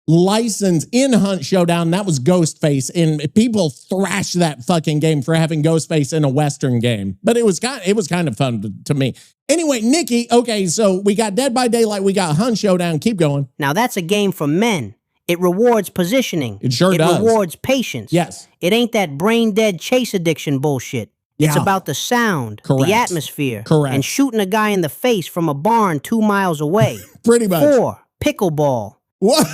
license in Hunt Showdown. That was Ghostface, and people thrashed that fucking game for having Ghostface in a Western game. But it was kind of fun to me. Anyway, Nicky, okay, so we got Dead by Daylight, we got Hunt Showdown. Keep going. Now that's a game for men. It rewards positioning. It sure does. It rewards patience. Yes. It ain't that brain-dead chase addiction bullshit. It's Yeah. about the sound, Correct. the atmosphere, Correct. and shooting a guy in the face from a barn 2 miles away. Pretty much. 4, pickleball. What?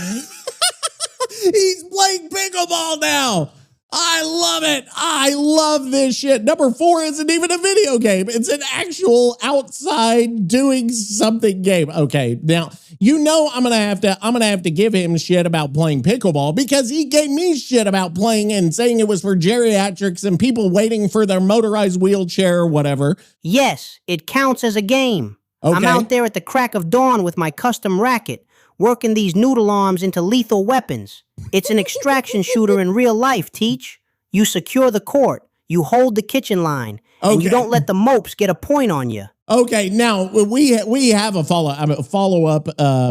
He's playing pickleball now. I love it. I love this shit. Number 4 isn't even a video game. It's an actual outside doing something game. Okay, now you know I'm gonna have to give him shit about playing pickleball, because he gave me shit about playing and saying it was for geriatrics and people waiting for their motorized wheelchair or whatever. Yes, it counts as a game. I'm Okay. out there at the crack of dawn with my custom racket, working these noodle arms into lethal weapons. It's an extraction shooter in real life, Teach. You secure the court, you hold the kitchen line, and you Okay. don't let the mopes get a point on you. Okay, now we have a follow up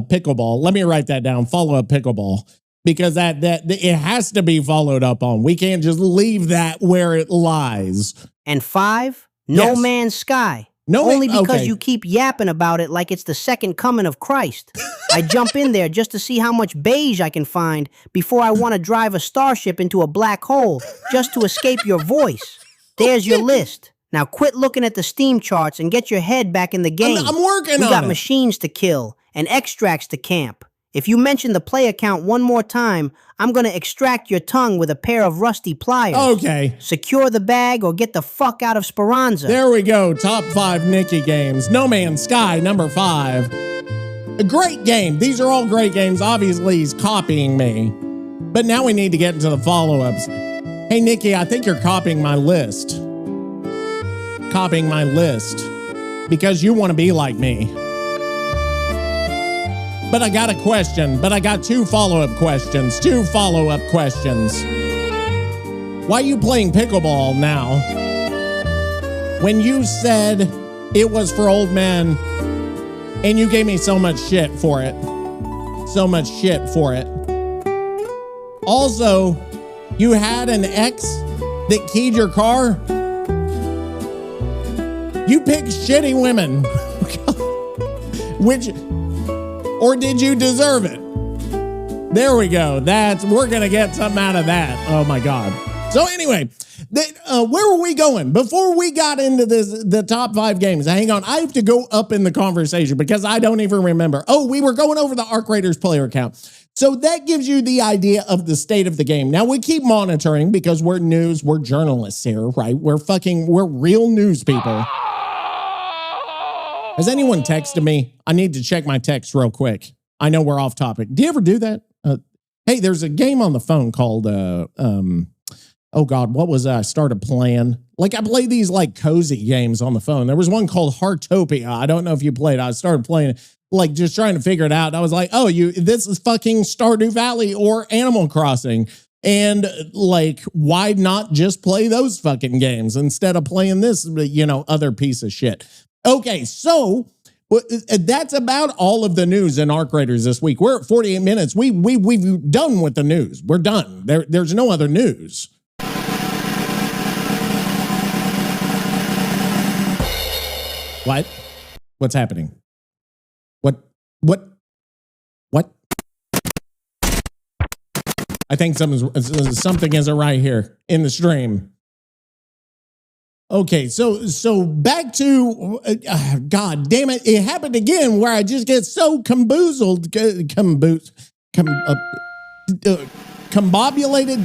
pickleball. Let me write that down. Follow up pickleball, because that it has to be followed up on. We can't just leave that where it lies. And 5, No Yes. Man's Sky. No Man- Only because okay. you keep yapping about it like it's the second coming of Christ. I jump in there just to see how much beige I can find before I want to drive a starship into a black hole just to escape your voice. There's your list. Now quit looking at the Steam charts and get your head back in the game. I'm working We on got it. machines to kill and extracts to camp. If you mention the player count one more time, I'm going to extract your tongue with a pair of rusty pliers. Okay. Secure the bag or get the fuck out of Speranza. There we go. Top 5 Nicky games. No Man's Sky, number 5. A great game. These are all great games. Obviously, he's copying me. But now we need to get into the follow-ups. Hey, Nicky, I think you're copying my list. Copying my list. Because you want to be like me. But I got a question. But I got 2 follow-up questions. 2 follow-up questions. Why are you playing pickleball now? When you said it was for old men, and you gave me so much shit for it. So much shit for it. Also, you had an ex that keyed your car? You picked shitty women. Or did you deserve it? There we go. We're gonna get something out of that. Oh my God. So anyway, where were we going? Before we got into the top 5 games, hang on, I have to go up in the conversation because I don't even remember. Oh, we were going over the ARC Raiders player count. So that gives you the idea of the state of the game. Now we keep monitoring because we're news, we're journalists here, right? We're real news people. Has anyone texted me? I need to check my text real quick. I know we're off topic. Do you ever do that? Hey, there's a game on the phone called, oh God, what was that? I started playing. Like I play these like cozy games on the phone. There was one called Heartopia. I don't know if you played it. I started playing it, like just trying to figure it out. I was like, oh, this is fucking Stardew Valley or Animal Crossing. And like, why not just play those fucking games instead of playing this, other piece of shit? Okay, so that's about all of the news in ARC Raiders this week. We're at 48 minutes. We've done with the news. We're done. There's no other news. What? What's happening? What? I think something isn't right here in the stream. Okay, so back to God damn it! It happened again where I just get so combobulated,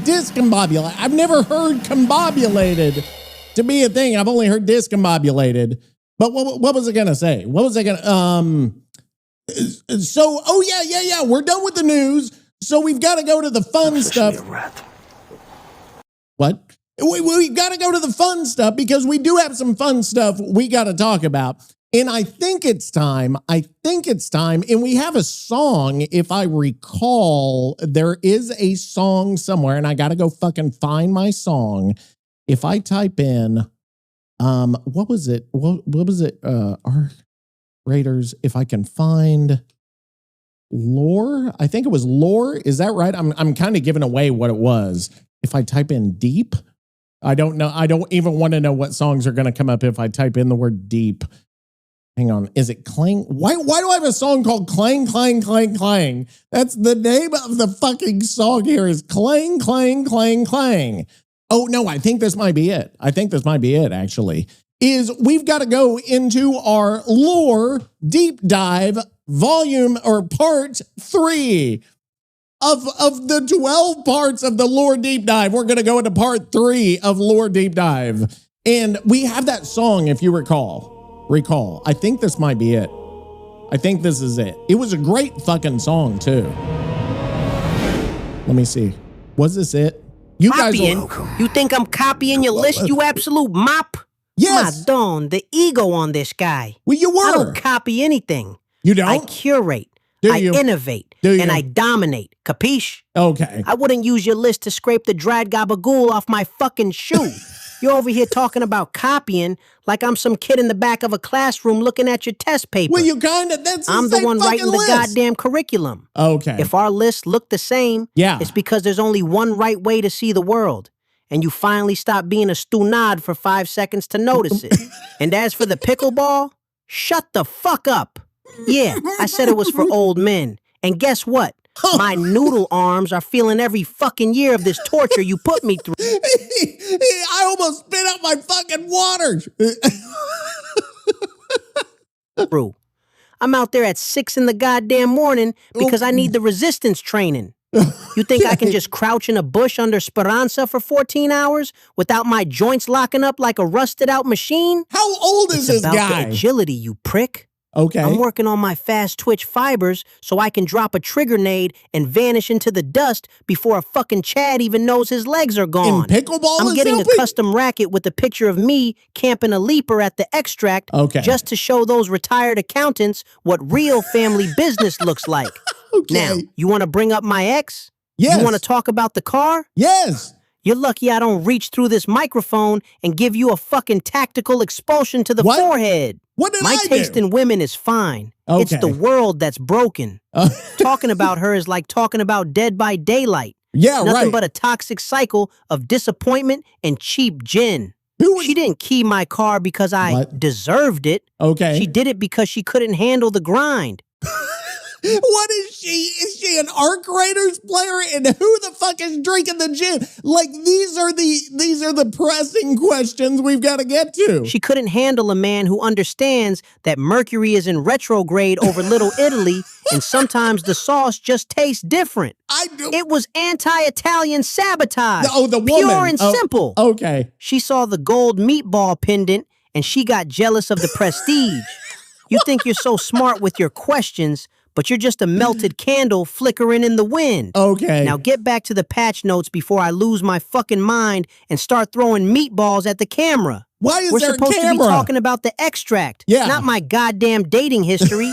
discombobulated. I've never heard combobulated to be a thing. I've only heard discombobulated. But what was I gonna say? What was I gonna So yeah, we're done with the news. So we've got to go to the fun stuff. What? We got to go to the fun stuff because we do have some fun stuff we got to talk about. And I think it's time. And we have a song. If I recall, there is a song somewhere, and I got to go fucking find my song. If I type in, what was it? What was it? Our Raiders. If I can find lore, I think it was lore. Is that right? I'm kind of giving away what it was. If I type in deep, I don't know. I don't even want to know what songs are going to come up if I type in the word deep. Hang on. Is it Clang? Why do I have a song called Clang, Clang, Clang, Clang? That's the name of the fucking song here is Clang, Clang, Clang, Clang. Oh, no, I think this might be it. Actually. Is we've got to go into our lore deep dive volume or part 3. Of the 12 parts of the lore deep dive, we're going to go into part 3 of lore deep dive. And we have that song, if you recall. I think this might be it. I think this is it. It was a great fucking song, too. Let me see. Was this it? You Copying? guys are... You think I'm copying your list, you absolute mop? Yes. Madon, the ego on this guy. Well, you were. I don't copy anything. You don't? I curate. Do I you? innovate. Do you? And I dominate. Capiche? Okay. I wouldn't use your list to scrape the dried gabagool off my fucking shoe. You're over here talking about copying like I'm some kid in the back of a classroom looking at your test paper. Well, you kind of, that's I'm the one writing the goddamn curriculum. Okay. If our lists look the same, yeah, it's because there's only one right way to see the world. And you finally stop being a stunad for 5 seconds to notice it. And as for the pickleball, shut the fuck up. Yeah, I said it was for old men. And guess what? My noodle arms are feeling every fucking year of this torture you put me through. I almost spit out my fucking water. I'm out there at 6 in the goddamn morning because I need the resistance training. You think I can just crouch in a bush under Speranza for 14 hours without my joints locking up like a rusted out machine? How old is this guy? It's about the agility, you prick. Okay. I'm working on my fast twitch fibers so I can drop a trigger nade and vanish into the dust before a fucking Chad even knows his legs are gone. And pickleball I'm is getting helping? a custom racket with a picture of me camping a leaper at the extract just to show those retired accountants what real family business looks like. Okay. Now, you want to bring up my ex? Yes. You want to talk about the car? Yes. You're lucky I don't reach through this microphone and give you a fucking tactical expulsion to the forehead. What did My I taste do? in women is fine. Okay. It's the world that's broken. Talking about her is like talking about Dead by Daylight. Yeah, Nothing right. but a toxic cycle of disappointment and cheap gin. She didn't key my car because I deserved it. Okay. She did it because she couldn't handle the grind. What is she? Is she an Arc Raiders player? And who the fuck is drinking the gin? Like, these are the pressing questions we've got to get to. She couldn't handle a man who understands that Mercury is in retrograde over Little Italy, and sometimes the sauce just tastes different. It was anti-Italian sabotage. Oh, the woman. Pure and simple. Okay. She saw the gold meatball pendant, and she got jealous of the prestige. You think you're so smart with your questions, but you're just a melted candle flickering in the wind. Okay. Now get back to the patch notes before I lose my fucking mind and start throwing meatballs at the camera. Why is We're there a supposed to be camera? talking about the extract, Yeah. not my goddamn dating history.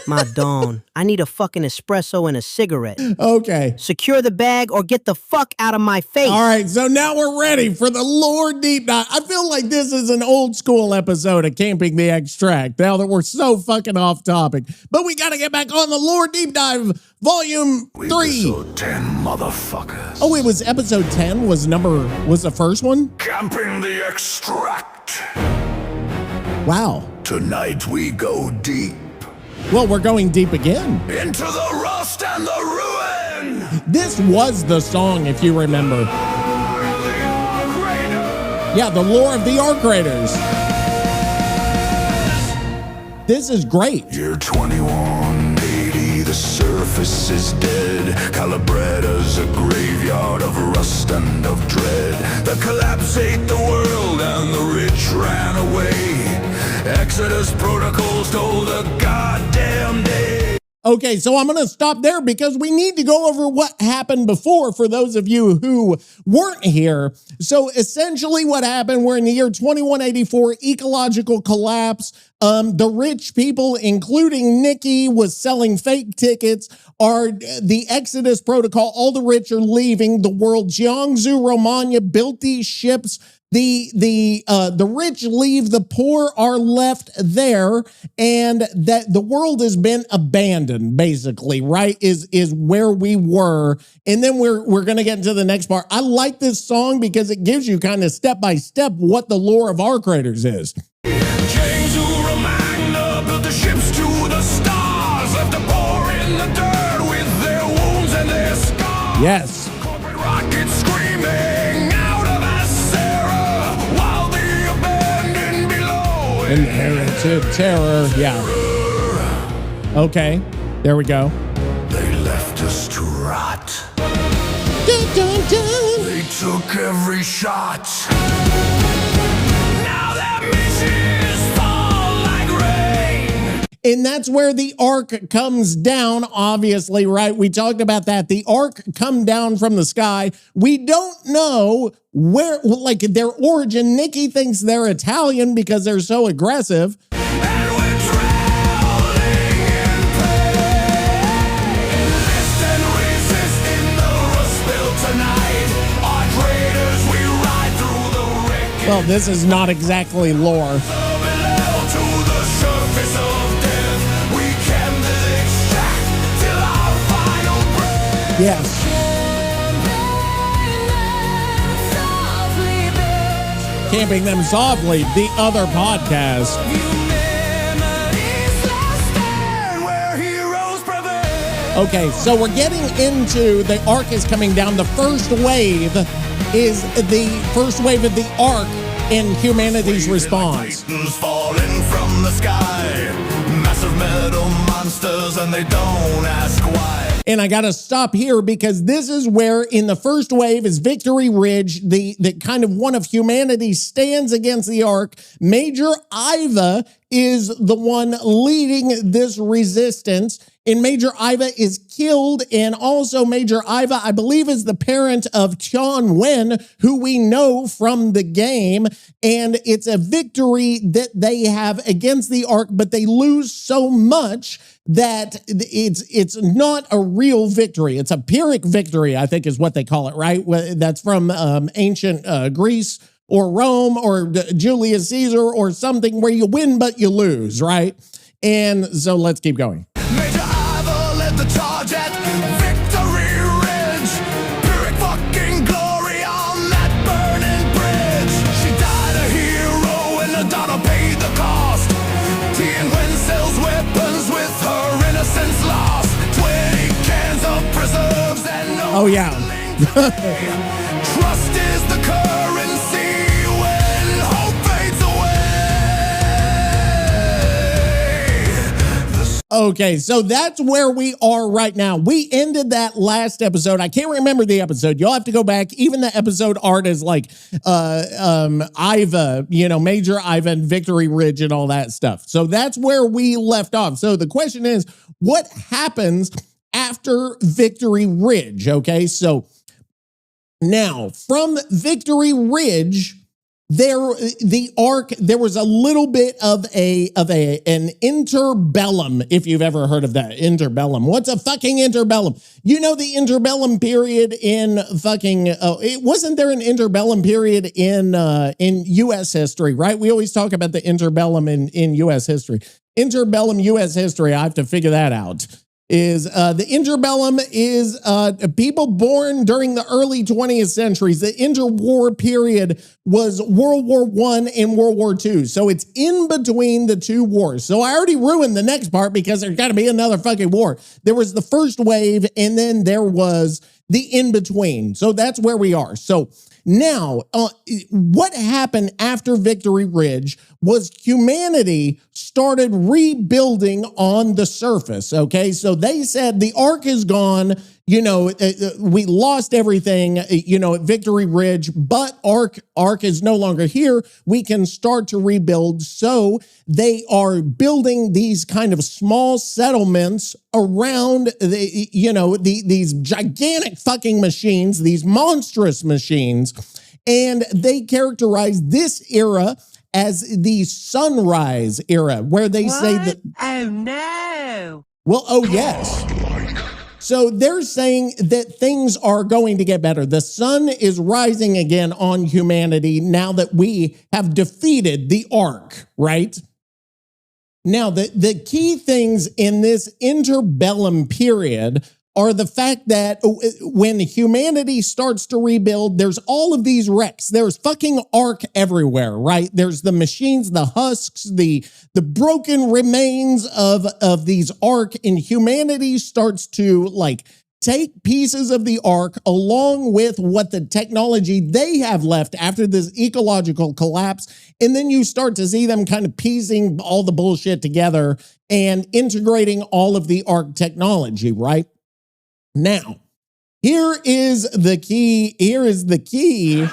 Madon, I need a fucking espresso and a cigarette. Okay. Secure the bag or get the fuck out of my face. All right, so now we're ready for the lore deep dive. I feel like this is an old school episode of Camping the Extract now that we're so fucking off topic. But we got to get back on the lore deep dive, volume 3. Episode 10, motherfuckers. Oh, it was episode 10 was the first one? Camping the Extract. Wow. Tonight we go deep. Well, we're going deep again. Into the rust and the ruin. This was the song, if you remember. Yeah, the lore of the Arc Raiders. This is great. Year 2180, the surface is dead. Calibretta's a graveyard of rust and of dread. The collapse ate the world and the rich ran away. Exodus protocols told the goddamn day. Okay, so I'm going to stop there because we need to go over what happened before for those of you who weren't here. So essentially what happened, we're in the year 2184, ecological collapse. The rich people, including Nicky, was selling fake tickets. The Exodus protocol, all the rich are leaving the world. Jiangsu Romagna built these ships. The rich leave, the poor are left there, and that the world has been abandoned, basically, right? Is where we were. And then we're gonna get into the next part. I like this song because it gives you kind of step by step what the lore of Arc Raiders is. Jiangsu Romagna built the ships to the stars, left the poor in the dirt with their wounds and their scars. Yes. Corporate rockets screaming out of Asera, while the abandoned below Inherited terror, yeah. Okay, there we go. They left us to rot. Dun, dun, dun. They took every shot. Now their missions fall like rain. And that's where the Ark comes down, obviously, right? We talked about that. The Ark come down from the sky. We don't know where, like, their origin. Nicky thinks they're Italian because they're so aggressive. And we're drowning in pain. Enlist and resist in the rust belt tonight. Arc Raiders, we ride through the wreckage. Well, this is not exactly lore. Below to the surface of death. We can extract till our final breath. Yes. Camping Them Softly, the other podcast. Okay, so we're getting into the Ark is coming down. The first wave is the first wave of the Ark in humanity's response. Titans falling from the sky. Massive metal monsters, and they don't ask why. And I got to stop here because this is where in the first wave is Victory Ridge, the kind of one of humanity stands against the Ark. Major Iva is the one leading this resistance. And Major Iva is killed, and also Major Iva, I believe, is the parent of Tian Wen, who we know from the game, and it's a victory that they have against the Ark, but they lose so much that it's not a real victory. It's a Pyrrhic victory, I think is what they call it, right? That's from ancient Greece or Rome or Julius Caesar or something where you win but you lose, right? And so let's keep going. Major Iva led the charge at Victory Ridge. Pyrrhic fucking glory on that burning bridge. She died a hero and the daughter paid the cost. Tian Wen sells weapons with her innocence lost. 20 cans of preserves and no. Oh, yeah. Trust is the currency when hope fades away. Okay, so that's where we are right now. We ended that last episode. I can't remember the episode. You'll have to go back. Even the episode art is like Iva, Major Iva and Victory Ridge and all that stuff. So that's where we left off. So the question is, what happens after Victory Ridge? Okay, so now from Victory Ridge, there was a little bit of an interbellum, if you've ever heard of that. Interbellum. What's a fucking interbellum? You know the interbellum period in fucking it wasn't there an interbellum period in US history, right? We always talk about the interbellum in US history. Interbellum US history, I have to figure that out. Is the interbellum is people born during the early 20th centuries. The interwar period was World War I and World War II. So it's in between the two wars. So I already ruined the next part because there's got to be another fucking war. There was the first wave, and then there was the in-between. So that's where we are. So now, what happened after Victory Ridge was humanity started rebuilding on the surface, okay? So they said the Ark is gone, we lost everything, at Victory Ridge, but Ark is no longer here. We can start to rebuild. So they are building these kind of small settlements around these gigantic fucking machines, these monstrous machines, and they characterize this era as the sunrise era, where they say that... Oh, no. Well, oh, yes. So they're saying that things are going to get better. The sun is rising again on humanity now that we have defeated the Ark, right? Now, the key things in this interbellum period are the fact that when humanity starts to rebuild, there's all of these wrecks. There's fucking Ark everywhere, right? There's the machines, the husks, the broken remains of these Ark, and humanity starts to take pieces of the Ark along with what the technology they have left after this ecological collapse. And then you start to see them kind of piecing all the bullshit together and integrating all of the Ark technology, right? Now, here is the key. Here is the key.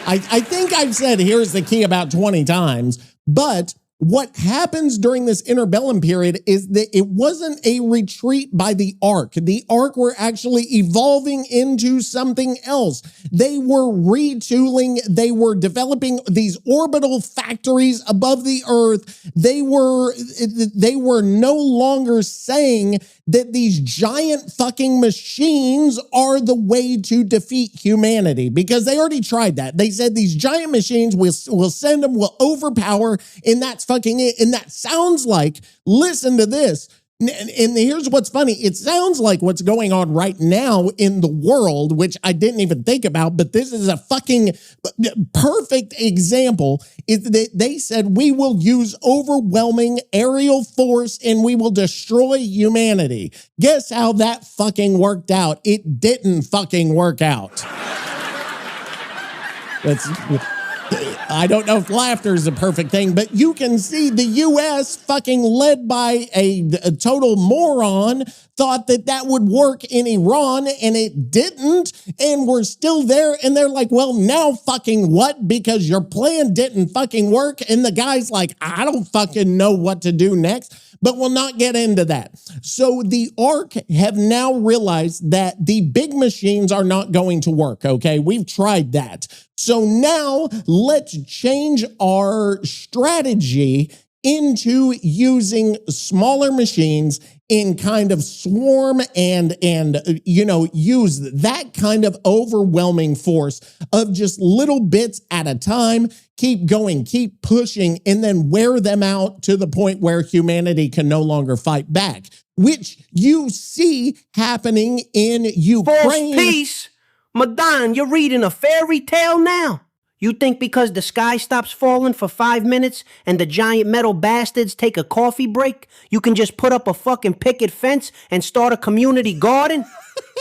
I think I've said here's the key about 20 times, but what happens during this interbellum period is that it wasn't a retreat by the Ark. The Ark were actually evolving into something else. They were retooling. They were developing these orbital factories above the Earth. They were no longer saying that these giant fucking machines are the way to defeat humanity, because they already tried that. They said these giant machines, we'll send them, we'll overpower, and that's fucking it. And that sounds like, listen to this, and here's what's funny. It sounds like what's going on right now in the world, which I didn't even think about, but this is a fucking perfect example, is that they said we will use overwhelming aerial force and we will destroy humanity. Guess how that fucking worked out? It didn't fucking work out. I don't know if laughter is the perfect thing, but you can see the U.S. fucking led by a total moron thought that would work in Iran, and it didn't, and we're still there, and they're like, well, now fucking what? Because your plan didn't fucking work, and the guy's like, I don't fucking know what to do next. But we'll not get into that. So the Ark have now realized that the big machines are not going to work, okay? We've tried that. So now let's change our strategy into using smaller machines in kind of swarm and use that kind of overwhelming force of just little bits at a time, keep going, keep pushing, and then wear them out to the point where humanity can no longer fight back, which you see happening in Ukraine. False peace? Madan, you're reading a fairy tale now. You think because the sky stops falling for 5 minutes and the giant metal bastards take a coffee break, you can just put up a fucking picket fence and start a community garden?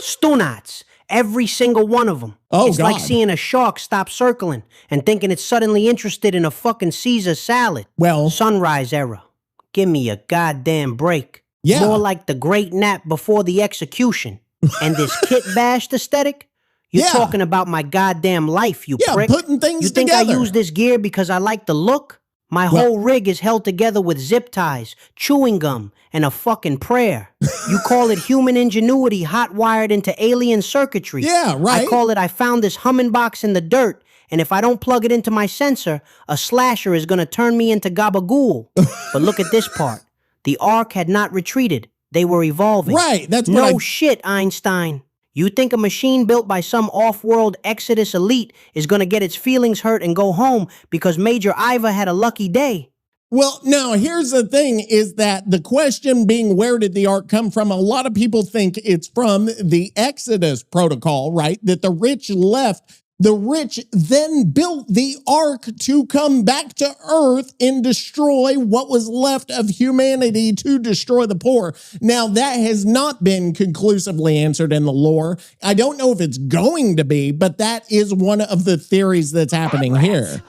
Stunats. Every single one of them. Oh, it's God. like seeing a shark stop circling and thinking it's suddenly interested in a fucking Caesar salad. Well, sunrise era. Give me a goddamn break. Yeah. More like the great nap before the execution. And this kit bashed aesthetic? You're talking about my goddamn life, you prick. Putting things You think together. I use this gear because I like the look? My whole rig is held together with zip ties, chewing gum, and a fucking prayer. You call it human ingenuity hot-wired into alien circuitry. Yeah, right. I call it I found this humming box in the dirt, and if I don't plug it into my sensor, a slasher is gonna turn me into gabagool. But look at this part. The Ark had not retreated. They were evolving. Right, that's what No shit, Einstein. You think a machine built by some off-world Exodus elite is going to get its feelings hurt and go home because Major Iva had a lucky day? Well, now, here's the thing, is that the question being, where did the Ark come from? A lot of people think it's from the Exodus protocol, right? That the rich left The rich then built the Ark to come back to Earth and destroy what was left of humanity to destroy the poor. Now, that has not been conclusively answered in the lore. I don't know if it's going to be, but that is one of the theories that's happening here.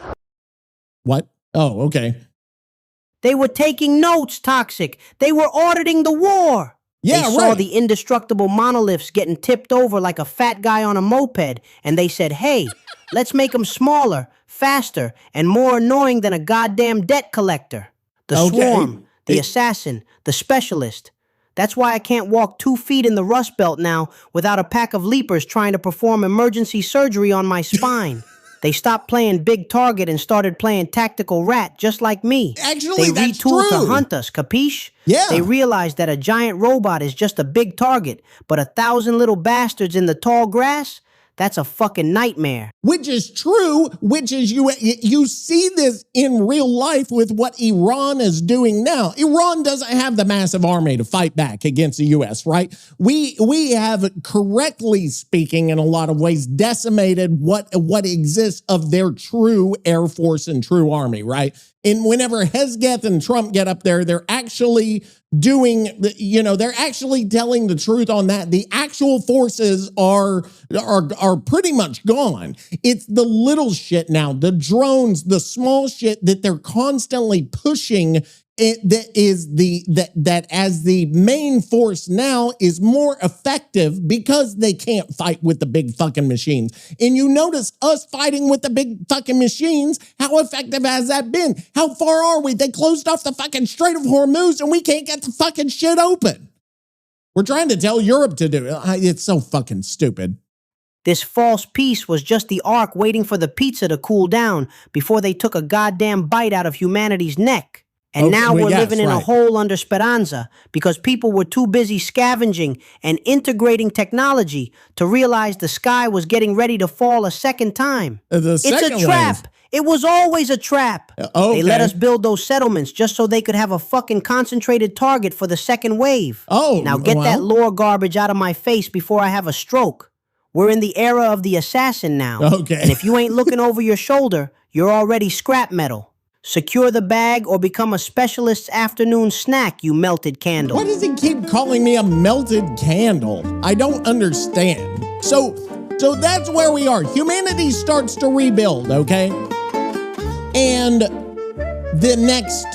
What? Oh, okay. They were taking notes, Toxic. They were auditing the war. Yeah, they saw right. the indestructible monoliths getting tipped over like a fat guy on a moped, and they said, hey, let's make them smaller, faster, and more annoying than a goddamn debt collector. The Swarm, the Assassin, the Specialist. That's why I can't walk 2 feet in the Rust Belt now without a pack of leapers trying to perform emergency surgery on my spine. They stopped playing big target and started playing tactical rat, just like me. Actually, they that's retooled true. to hunt us, capiche? Yeah. They realized that a giant robot is just a big target, but 1,000 little bastards in the tall grass? That's a fucking nightmare. Which is true, which is you see this in real life with what Iran is doing now. Iran doesn't have the massive army to fight back against the US, right? We have, correctly speaking, in a lot of ways, decimated what exists of their true air force and true army, right? And whenever Hesketh and Trump get up there, they're actually doing, they're actually telling the truth on that. The actual forces are pretty much gone. It's the little shit now, the drones, the small shit that they're constantly pushing. That as the main force now is more effective because they can't fight with the big fucking machines. And you notice us fighting with the big fucking machines, how effective has that been? How far are we? They closed off the fucking Strait of Hormuz and we can't get the fucking shit open. We're trying to tell Europe to do it. It's so fucking stupid. This false peace was just the Ark waiting for the pizza to cool down before they took a goddamn bite out of humanity's neck. And now we're living in a hole under Speranza because people were too busy scavenging and integrating technology to realize the sky was getting ready to fall a second time. It's a trap. It was always a trap. They let us build those settlements just so they could have a fucking concentrated target for the second wave. Now get that lore garbage out of my face before I have a stroke. We're in the era of the assassin now. And if you ain't looking over your shoulder, you're already scrap metal. Secure the bag or become a specialist's afternoon snack, you melted candle. Why does he keep calling me a melted candle? I don't understand. So that's where we are. Humanity starts to rebuild, okay? And the next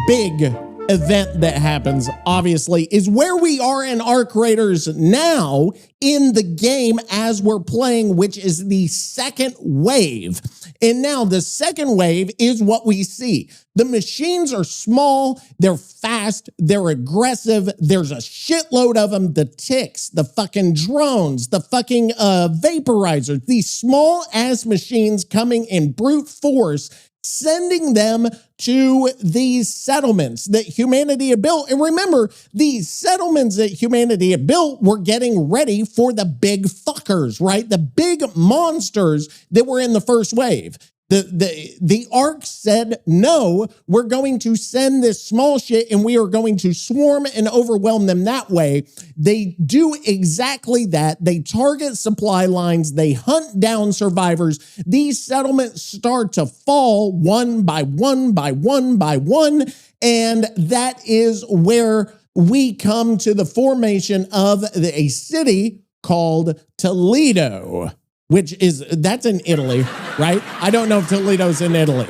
big event that happens, obviously, is where we are in Ark Raiders now in the game as we're playing, which is the second wave. And now the second wave is what we see. The machines are small, they're fast, they're aggressive, there's a shitload of them, the ticks, the fucking drones, the fucking vaporizers, these small ass machines coming in brute force, sending them to these settlements that humanity had built. And remember, these settlements that humanity had built were getting ready for the big fuckers, right? The big monsters that were in the first wave. The Ark said, no, we're going to send this small shit and we are going to swarm and overwhelm them that way. They do exactly that. They target supply lines. They hunt down survivors. These settlements start to fall one by one by one by one. And that is where we come to the formation of a city called Toledo. That's in Italy, right? I don't know if Toledo's in Italy.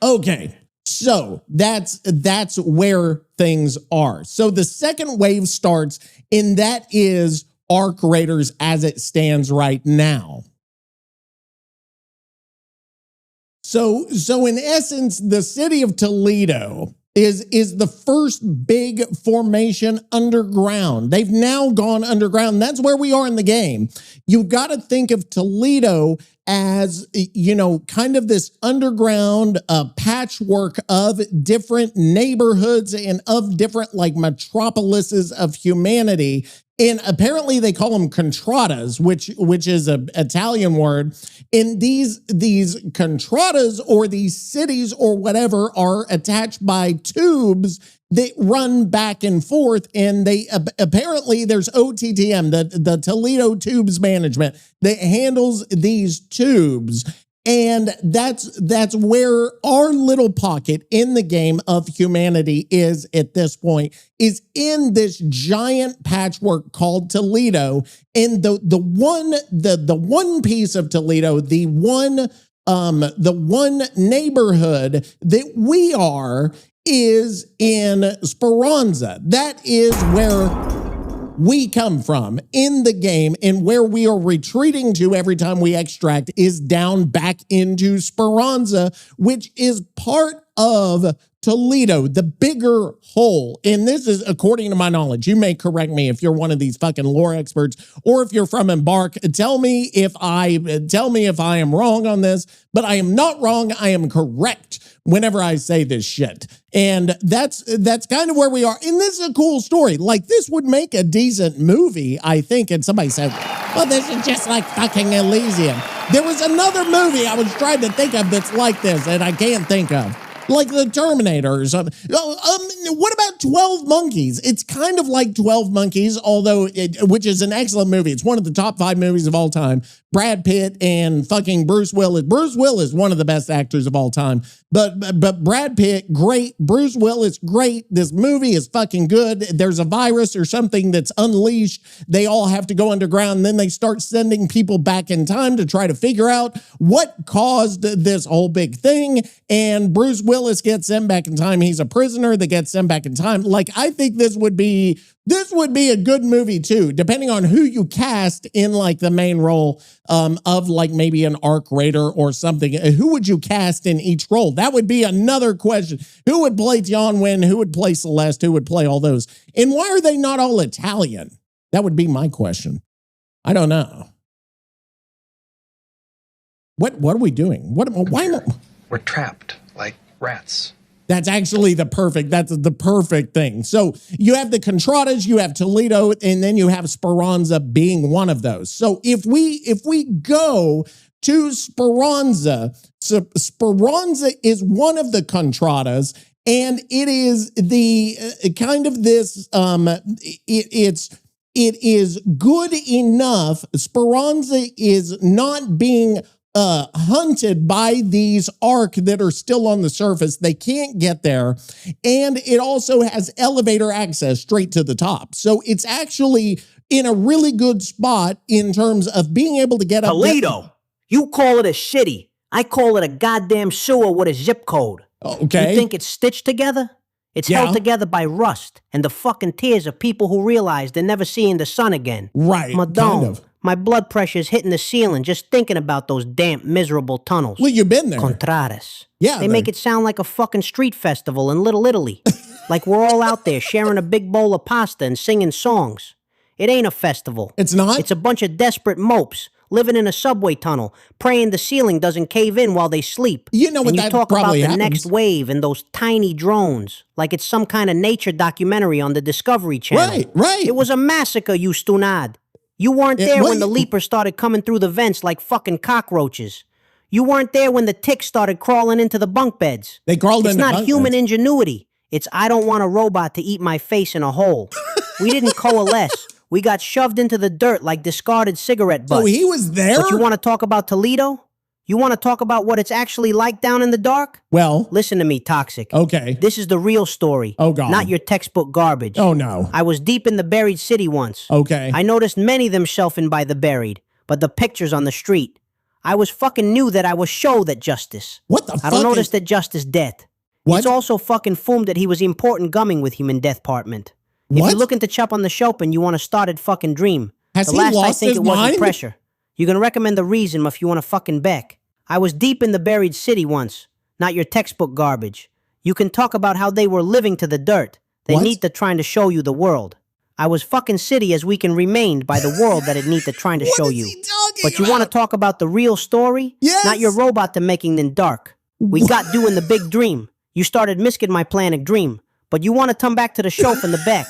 Okay, so that's where things are. So the second wave starts, and that is Ark Raiders as it stands right now. So in essence, the city of Toledo is the first big formation underground. They've now gone underground. That's where we are in the game. You've got to think of Toledo as, kind of this underground patchwork of different neighborhoods and of different metropolises of humanity. And apparently they call them contradas, which is an Italian word. And these contradas or these cities or whatever are attached by tubes that run back and forth. And they apparently there's OTTM, the Toledo Tubes Management, that handles these tubes. And that's where our little pocket in the game of humanity is at this point, is in this giant patchwork called Toledo. And the one piece of Toledo, the one neighborhood that we are is in Speranza. That is where we come from in the game, and where we are retreating to every time we extract is down back into Speranza, which is part of Toledo, the bigger whole. And this is according to my knowledge. You may correct me if you're one of these fucking lore experts, or if you're from Embark. Tell me if I am wrong on this, but I am not wrong. I am correct whenever I say this shit. And that's kind of where we are. And this is a cool story. Like, this would make a decent movie, I think. And somebody said, well, this is just like fucking Elysium. There was another movie I was trying to think of that's like this, and I can't think of. Like the Terminator or something. What about 12 Monkeys? It's kind of like 12 Monkeys, which is an excellent movie. It's one of the top 5 movies of all time. Brad Pitt and fucking Bruce Willis. Bruce Willis, one of the best actors of all time. But Brad Pitt, great. Bruce Willis, great. This movie is fucking good. There's a virus or something that's unleashed. They all have to go underground. And then they start sending people back in time to try to figure out what caused this whole big thing. And Bruce Willis gets sent back in time. He's a prisoner that gets sent back in time. Like, I think this would be a good movie too, depending on who you cast in like the main role of like maybe an arc raider or something. Who would you cast in each role? That would be another question. Who would play Tion Win? Who would play Celeste? Who would play all those? And why are they not all Italian? That would be my question. I don't know. What are we doing? We're trapped like rats. That's actually the perfect thing. So you have the Contradas, you have Toledo, and then you have Speranza being one of those. So if we go to Speranza, Speranza is one of the Contradas, and it is the kind of this, it is good enough. Speranza is not being hunted by these arc that are still on the surface. They can't get there. And it also has elevator access straight to the top. So it's actually in a really good spot in terms of being able to get up. Toledo. You call it a city. I call it a goddamn sewer with a zip code. Okay. You think it's stitched together? It's held together by rust and the fucking tears of people who realize they're never seeing the sun again. Right. Madone. Kind of. My blood pressure's hitting the ceiling just thinking about those damp, miserable tunnels. Well, you've been there. Contradas. Yeah. They make it sound like a fucking street festival in Little Italy. Like we're all out there sharing a big bowl of pasta and singing songs. It ain't a festival. It's not? It's a bunch of desperate mopes living in a subway tunnel, praying the ceiling doesn't cave in while they sleep. You know what, and that you talk about probably the happens. next wave and those tiny drones, like it's some kind of nature documentary on the Discovery Channel. Right. It was a massacre, you stunad. You weren't there when the leapers started coming through the vents like fucking cockroaches. You weren't there when the ticks started crawling into the bunk beds. They crawled into It's not bunk human beds. ingenuity. It's I don't want a robot to eat my face in a hole. We didn't coalesce. We got shoved into the dirt like discarded cigarette butts. So he was there? But you want to talk about Toledo? You want to talk about what it's actually like down in the dark? Well, listen to me, Toxic. Okay. This is the real story. Oh, God. Not your textbook garbage. Oh, no. I was deep in the buried city once. Okay. I noticed many themself in by the buried, but the pictures on the street. I was fucking knew that I was show that justice. What the fuck? I don't notice that justice death. What? It's also fucking fumed that he was important gumming with him in death partment. If What? you're looking to chop on the shop and you want to start it fucking dream. Has the he last I lost think his it wasn't mind? pressure. You can recommend the reason if you want to fucking back. I was deep in the buried city once, not your textbook garbage. You can talk about how they were living to the dirt. They What? need to trying to show you the world. I was fucking city as we can remained by the world that it need to trying to show you. But you want to talk about the real story? Yes. Not your robot to making them dark. We got doing the big dream. You started misking my planet dream. But you want to come back to the show from the back.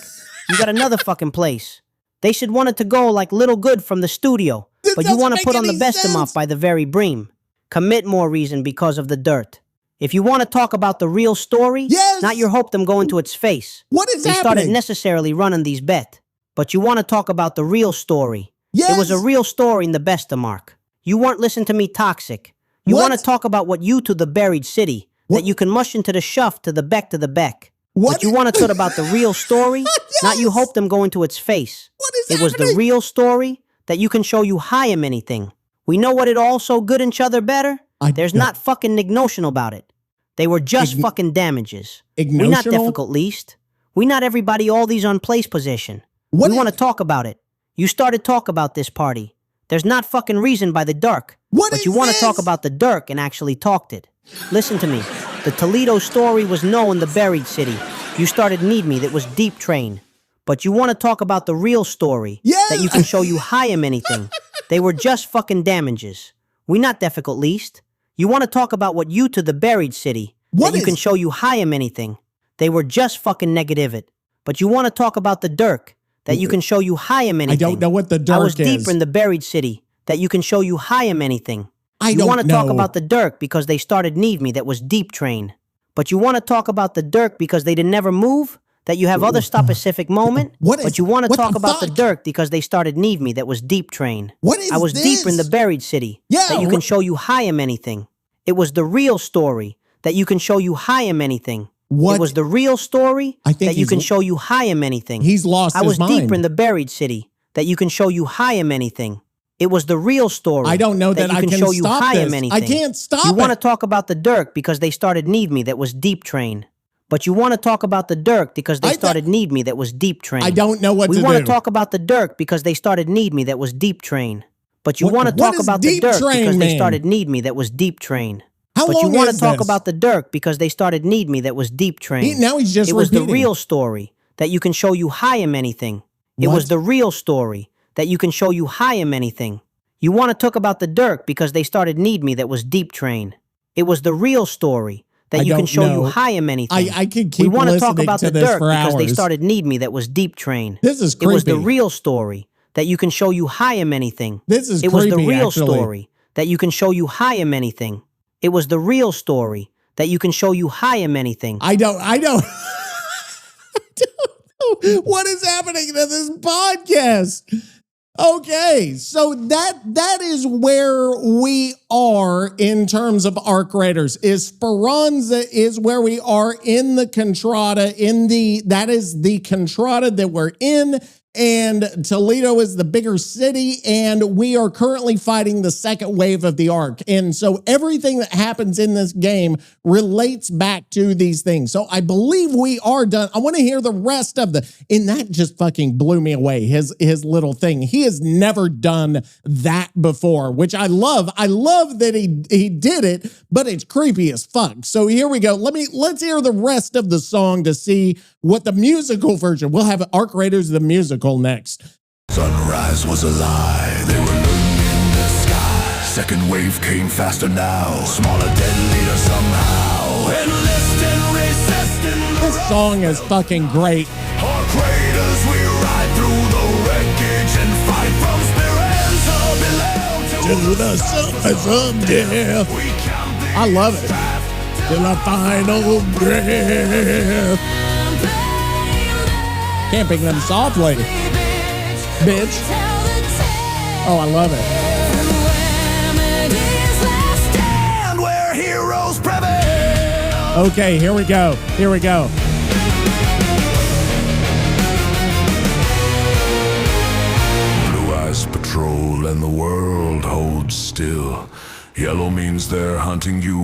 You got another fucking place. They should want it to go like Little Good from the studio, but you want to put on the best of off by the very bream. Commit more reason because of the dirt. If you want to talk about the real story, not your hope them go into its face. What is they happening? Started necessarily running these bet, but you want to talk about the real story. It was a real story in the best of Mark. You weren't listening to me toxic. You want to talk about what you to the buried city, that you can mush into the shuff to the beck to the beck. But you want to talk about the real story, not you hope them go into its face. It was the real story that you can show you high em anything. We know what it all so good each other better. There's not fucking ignotion about it. They were just fucking damages. We not difficult least. We not everybody all these on place position. We want to talk about it. You started talk about this party. There's not fucking reason by the dark. But you want to talk about the dirk and actually talked it. Listen to me. The Toledo story was known in the buried city. You started need me that was deep train. But you want to talk about the real story. That you can show you high em anything. They were just fucking damages. We not difficult least. You want to talk about what you to the buried city. That you can show you high em anything. They were just fucking negative it. But you want to talk about the dirk. That you can show you high em anything. I don't know what the dirk is. I was deeper in the buried city. That you can show you high em anything. You want to talk about the dirk because they started need me that was deep train. But you want to talk about the dirk because they didn't never move? That you have other specific moment? But you want to talk about the dirk because they started need me that was deep train. I was deeper in the buried city. That you can show you high em anything. It was the real story that you can show you high em anything. It was the real story that you can show you high em anything. He's lost his mind. I was deeper in the buried city that you can show you high em anything. It was the real story. I don't know that you I can show you stop high this. em anything. I can't stop You it. want to talk about the dirk because they started need me that was deep train. But you want to talk about the dirk because they started need me that was deep train. I don't know what to do. We want to talk about the dirk because they started need me that was deep train. But you want to talk about the dirk because they started need me that was deep train. But you want to talk about the dirk because they started need me that was deep train. Now he's just It was the repeating. real story that you can show you high em anything. It was the real story that you can show you high em anything. You want to talk about the dirk because they started need me that was deep train. It was the real story that you can show you high em anything. I could keep We want to talk listening about to the this dirk for because they hours. started need me that was deep train. This is It was the creepy. real story that you can show you high em anything. This is It was the creepy, real actually. story that you can show you high em anything. It was the real story that you can show you high em anything. I don't I don't know what is happening to this podcast. Okay, so that is where we are in terms of arc raiders. Esperanza is where we are in the Contrada. That is the Contrada that we're in. And Toledo is the bigger city, and we are currently fighting the second wave of the arc. And so everything that happens in this game relates back to these things. So I believe we are done. I want to hear the rest of and that just fucking blew me away, his little thing. He has never done that before, which I love. I love that he did it, but it's creepy as fuck. So here we go. Let's hear the rest of the song to see what the musical version. We'll have Arc Raiders the musical next. Sunrise was a lie, they were looking in the sky. Second wave came faster now, smaller, deadlier somehow. Enlist and resist in the This song is fucking great. Arc Raiders, we ride through the wreckage and fight from Speranza below To the surface of death. I love it. Till the final breath. Camping them softly. Bitch. Oh, I love it. and where heroes prevail. Okay, here we go. Here we go. Blue eyes patrol and the world holds still. Yellow means they're hunting you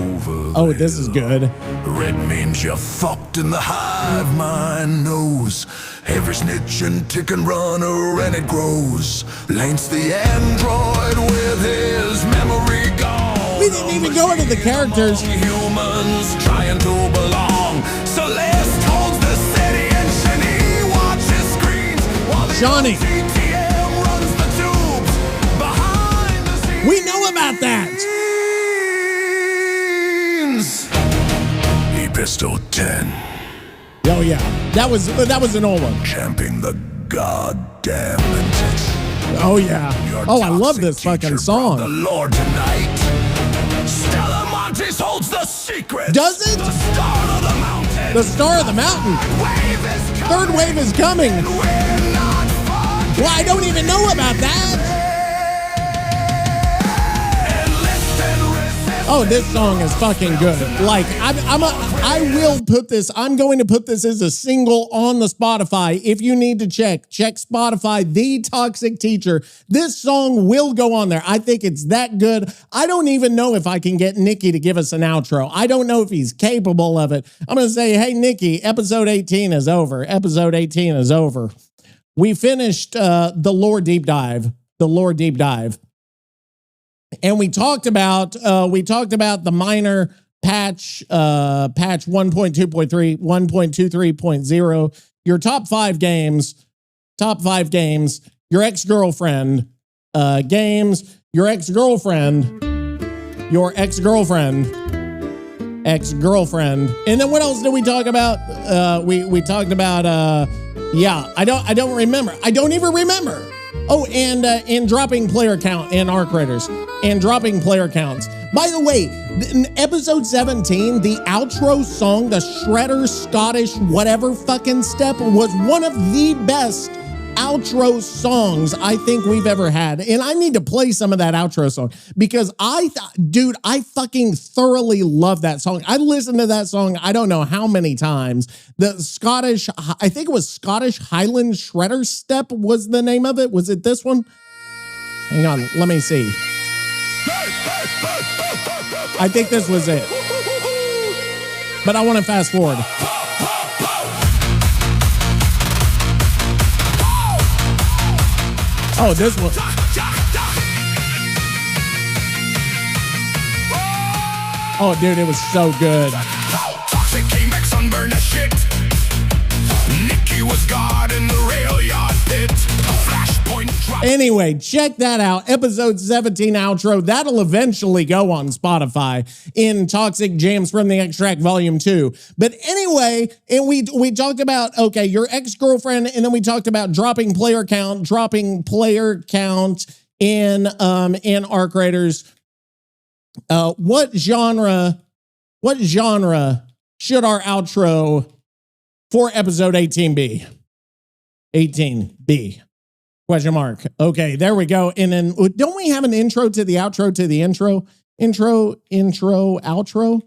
over. Oh, this is good. Red means you're fucked in the hive mind knows. Every snitch and tick and runner and it grows. Lance the android with his memory gone. We didn't even go into the characters. Humans trying to belong. Celeste holds the city and Shani watches screens while the Johnny. TTM runs the tubes behind the scenes. We know about that. Pistol 10. Oh yeah, that was an old one. Champing the god Oh, yeah. Oh, I love this fucking song. The Lord tonight. Stella Montes holds the secret. Does it? The star of the mountain. The Star of the Mountain. Wave is coming. Third wave is coming. We're not far. Well, I don't even know about that. Enlist and resist. Oh, this song is fucking good. Like, I'm going to put this as a single on the Spotify. If you need to check Spotify, The Toxic Teacher. This song will go on there. I think it's that good. I don't even know if I can get Nicky to give us an outro. I don't know if he's capable of it. I'm going to say, hey, Nicky, episode 18 is over. Episode 18 is over. We finished the lore deep dive. And we talked about the minor patch 1.2.3, 1.23.0, your top five games, your ex-girlfriend games, your ex-girlfriend, and then what else did we talk about? We talked about I don't remember. I don't even remember. Oh, and dropping player count and arc raiders and dropping player counts. By the way, in episode 17, the outro song, the Shredder Scottish whatever fucking step, was one of the best outro songs I think we've ever had. And I need to play some of that outro song because I fucking thoroughly love that song. I listened to that song, I don't know how many times. The Scottish, I think it was Scottish Highland Shredder Step was the name of it. Was it this one? Hang on, let me see. I think this was it. But I want to fast forward. Oh, this one. Oh, dude, it was so good. Toxic came back, sunburn as shit. Nicky was God in the rail yard pit. Flashpoint drop. Anyway, check that out. Episode 17 outro. That'll eventually go on Spotify in Toxic Jams from the Extract Volume 2. But anyway, and we talked about, okay, your ex-girlfriend, and then we talked about dropping player count in arc raiders. What genre should our outro for episode 18 be? 18B. Question mark. Okay, there we go. And then don't we have an intro to the outro to the intro? Intro, outro?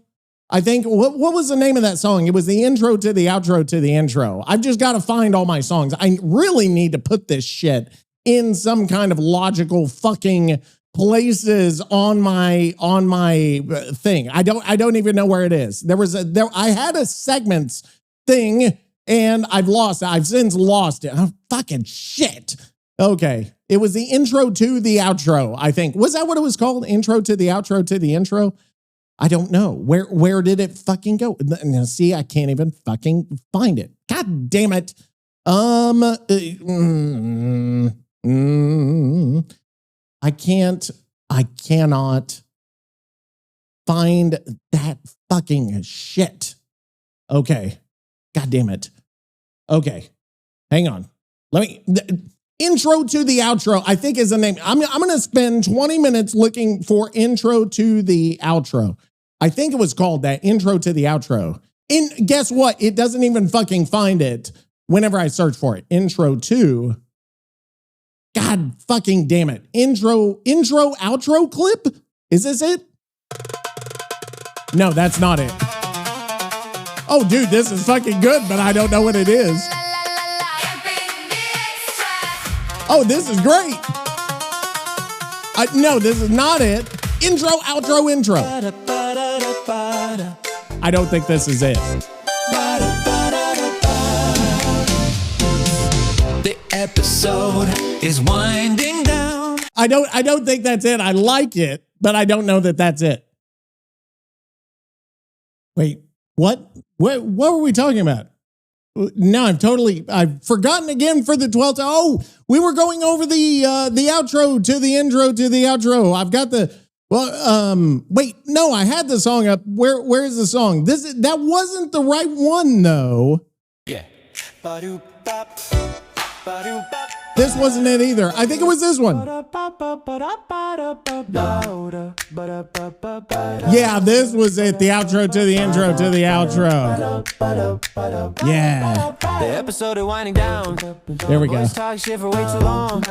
I think, what was the name of that song? It was the intro to the outro to the intro. I've just got to find all my songs. I really need to put this shit in some kind of logical fucking places on my thing. I don't even know where it is. I had a segments thing and I've since lost it. Oh, fucking shit. Okay. It was the intro to the outro, I think. Was that what it was called? Intro to the outro to the intro? I don't know. Where did it fucking go? Now, see, I can't even fucking find it. God damn it. I cannot find that fucking shit. Okay. God damn it. Okay. Hang on. Intro to the outro, I think is the name. I'm going to spend 20 minutes looking for intro to the outro. I think it was called that, intro to the outro. And guess what? It doesn't even fucking find it whenever I search for it. Intro to, God fucking damn it. Intro, outro clip? Is this it? No, that's not it. Oh, dude, this is fucking good, but I don't know what it is. Oh, this is great. No, this is not it. Intro, outro, intro. I don't think this is it. The episode is winding down. I don't think that's it. I like it, but I don't know that that's it. Wait, what? What were we talking about? No, I've forgotten again for the 12th. Oh, we were going over the outro to the intro to the outro. I've got wait, no, I had the song up. Where's the song? That wasn't the right one though. Yeah. This wasn't it either. I think it was this one. Yeah, this was it. The outro to the intro to the outro. Yeah. The episode is winding down. There we go. Talk shit for way too long.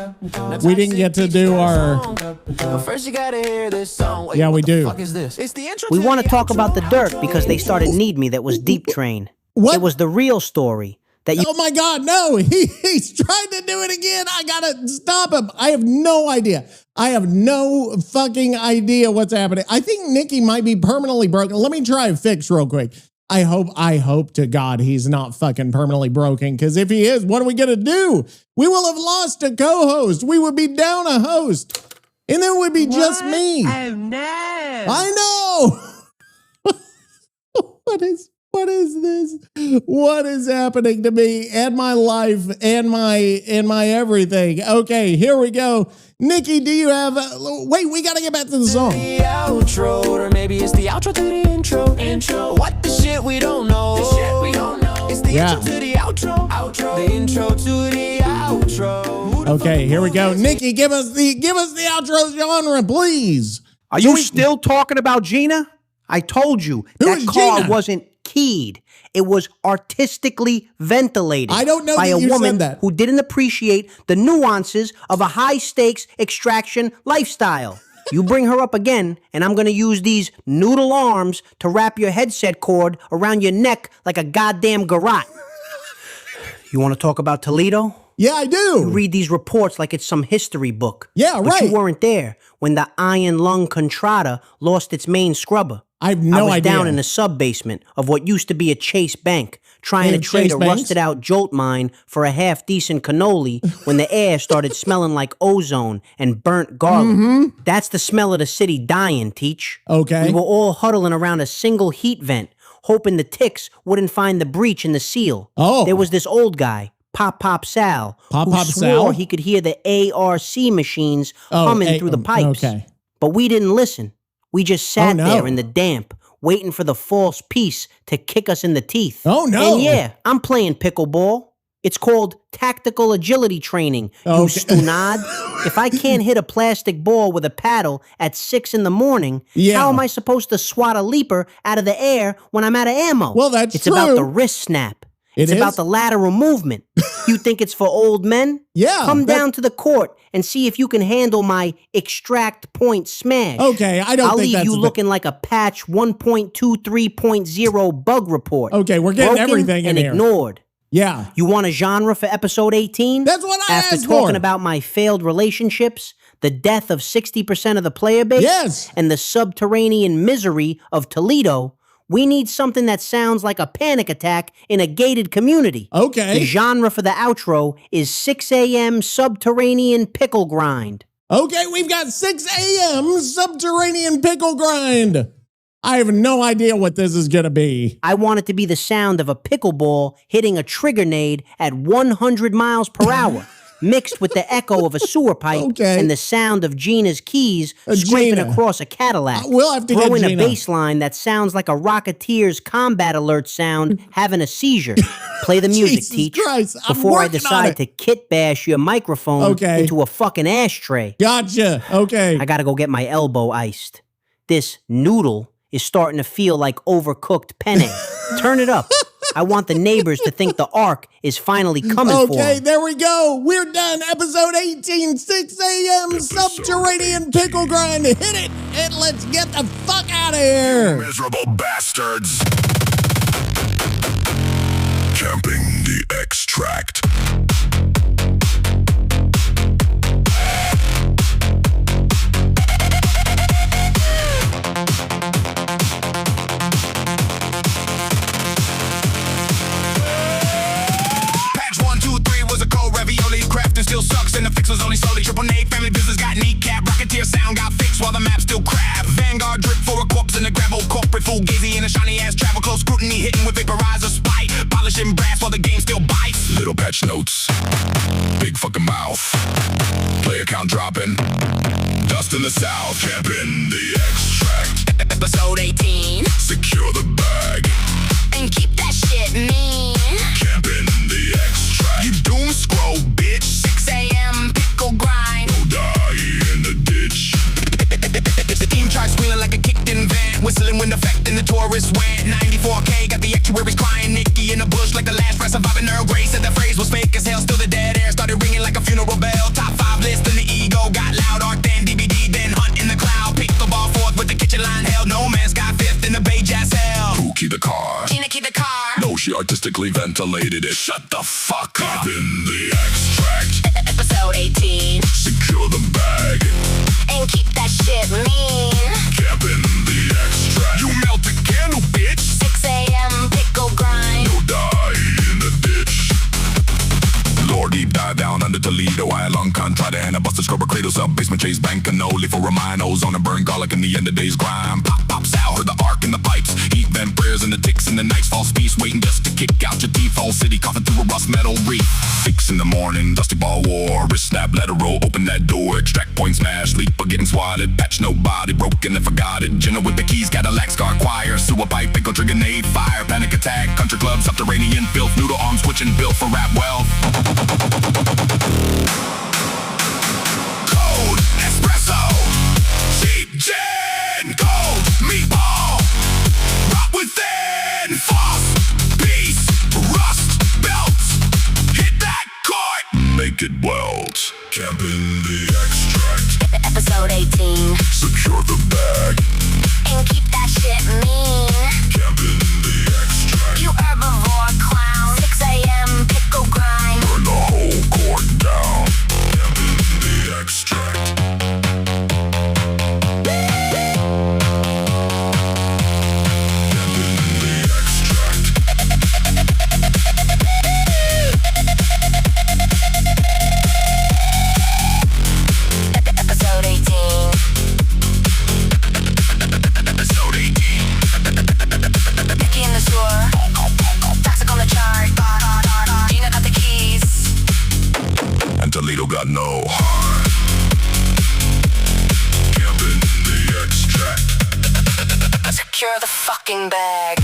We didn't get to do our... But first you gotta hear this song. Wait, Yeah, we do. what the fuck is this? It's the intro. We want to talk about the dirt because they started Need Me that was Deep Train. What? It was the real story. That you Oh my God, no. He's trying to do it again. I gotta stop him. I have no idea. I have no fucking idea what's happening. I think Nicky might be permanently broken. Let me try and fix real quick. I hope to God he's not fucking permanently broken, because if he is, what are we gonna do? We will have lost a co-host. We would be down a host. And then it would be just me. Oh no. I know. What is this? What is happening to me and my life and my everything? Okay, here we go. Nicky, do you have wait, we got to get back to the song. The outro, or maybe it's the outro to the intro. What the shit we don't know. It's the intro to the outro. The intro to the outro. Okay, here we go. Nicky, give us the outro genre, please. Are you still talking about Gina? I told you that car Gina? wasn't keyed. It was artistically ventilated. I don't know by that a you woman said that. who didn't appreciate the nuances of a high stakes extraction lifestyle. You bring her up again, and I'm going to use these noodle arms to wrap your headset cord around your neck like a goddamn garrote. You want to talk about Toledo? Yeah, I do. You read these reports like it's some history book. Yeah, But right. you weren't there when the iron lung Contrada lost its main scrubber. I have no I was idea. down in the sub-basement of what used to be a Chase bank, trying They to have trade Chase a banks? rusted-out jolt mine for a half-decent cannoli when the air started smelling like ozone and burnt garlic. That's the smell of the city dying, Teach. Okay. We were all huddling around a single heat vent, hoping the ticks wouldn't find the breach in the seal. Oh. There was this old guy, Pop Sal, Pop who Sal? swore he could hear the ARC machines humming through the pipes. Okay. But we didn't listen. We just sat no. there in the damp, waiting for the false peace to kick us in the teeth. Oh, no. And yeah, I'm playing pickleball. It's called tactical agility training, you Okay. stunad. If I can't hit a plastic ball with a paddle at 6 in the morning, Yeah. how am I supposed to swat a leaper out of the air when I'm out of ammo? Well, that's It's about true. the wrist snap. It It's is? about the lateral movement. You think it's for old men? Yeah, Come that- down to the court and see if you can handle my extract point smash. Okay, I don't I'll think leave that's you the- looking like a patch 1.23.0 bug report. Okay, we're getting Broken everything in and here. ignored. Yeah. You want a genre for episode 18? That's what I After asked talking for. about my failed relationships, the death of 60% of the player base, Yes. and the subterranean misery of Toledo, we need something that sounds like a panic attack in a gated community. Okay. The genre for the outro is 6 a.m. subterranean pickle grind. Okay, we've got 6 a.m. subterranean pickle grind. I have no idea what this is going to be. I want it to be the sound of a pickleball hitting a trigger nade at 100 miles per hour, mixed with the echo of a sewer pipe Okay. and the sound of Gina's keys scraping Gina. across a Cadillac. We'll have to get Throw in a Gina. bass line that sounds like a Rocketeer's combat alert sound having a seizure. Play the music, Jesus Teach, Christ, I'm before I working on decide it. to kit bash your microphone Okay. into a fucking ashtray. Gotcha. Okay. I gotta go get my elbow iced. This noodle is starting to feel like overcooked penne. Turn it up. I want the neighbors to think the ark is finally coming for Okay, them. there we go. We're done. Episode 18, 6 a.m. subterranean pickle grind. Hit it and let's get the fuck out of here. Miserable bastards. Camping the extract. Patch 1, 2, 3 was a cold ravioli. Crafting still sucks and the fix was only slowly. Triple nade, family business got kneecap. Rocketeer sound got fixed while the map still crab. Vanguard drip for a corpse in the gravel. Corporate fugazi in a shiny ass travel. Close scrutiny hitting with vaporizer spite. Polishing brass while the game still bites. Little patch notes. Big fucking mouth. Player count dropping. Dust in the south. Camping the extract. Episode 18. Secure the bag. And keep that shit mean. Camping the extract. You doom scroll, bitch. 6 a.m. wrist wet. 94K, got the actuaries crying. Nicky in the bush like the last breath surviving Earl Grey. Said the phrase was fake as hell, still the dead air started ringing like a funeral bell. Top 5 list and the ego got loud. Art then DVD, then hunt in the cloud. Pickleball fourth with the kitchen line held. No man's got fifth in the beige ass hell. Who keyed the car? Nicky the car. No, she artistically ventilated it. Shut the fuck up. In the extract. Episode 18. Secure the bag. And keep that shit mean. Camp in the extract. You melt the candle, bitch. 6 a.m. pickle grind. No die in the ditch. Lord deep dive down under Toledo. I long con try to hand a buster scrubber cradle sub basement chase bank cannoli for a mine ozone and burn garlic in the end of day's grind. Pop pops out, heard the arc in the pipes. Heat vent prayers and the ticks in the nights. False peace waiting just to kick out your teeth. Whole city coughing through a rust metal reef. 6 in the morning, dusty ball war. Wrist snap, let her roll, open that door. Extract point smash, leap or getting swatted. Patch nobody, broken and forgot it. Jenna with the keys, Cadillac scar choir. Sewer pipe, pickle trigger nade fire. Panic attack, country club, subterranean filth. Noodle arms switching, built for rap wealth. Cold espresso, cheap gin, cold meatball, rot within, false peace, rust belts, hit that court, Naked welds. Camp in the extract. Episode 18. Secure the bag. And keep that shit mean. Camp in the extract. You herbivore clown. 6 a.m. pickle grind. Burn the whole court down. Camp in the extract. Camp in the extract. Episode 18. episode 18. Nicky in the sewer. Toxic on the chart. Gina got the keys. And Toledo got no heart. Camp in the extract. Secure the fucking bag.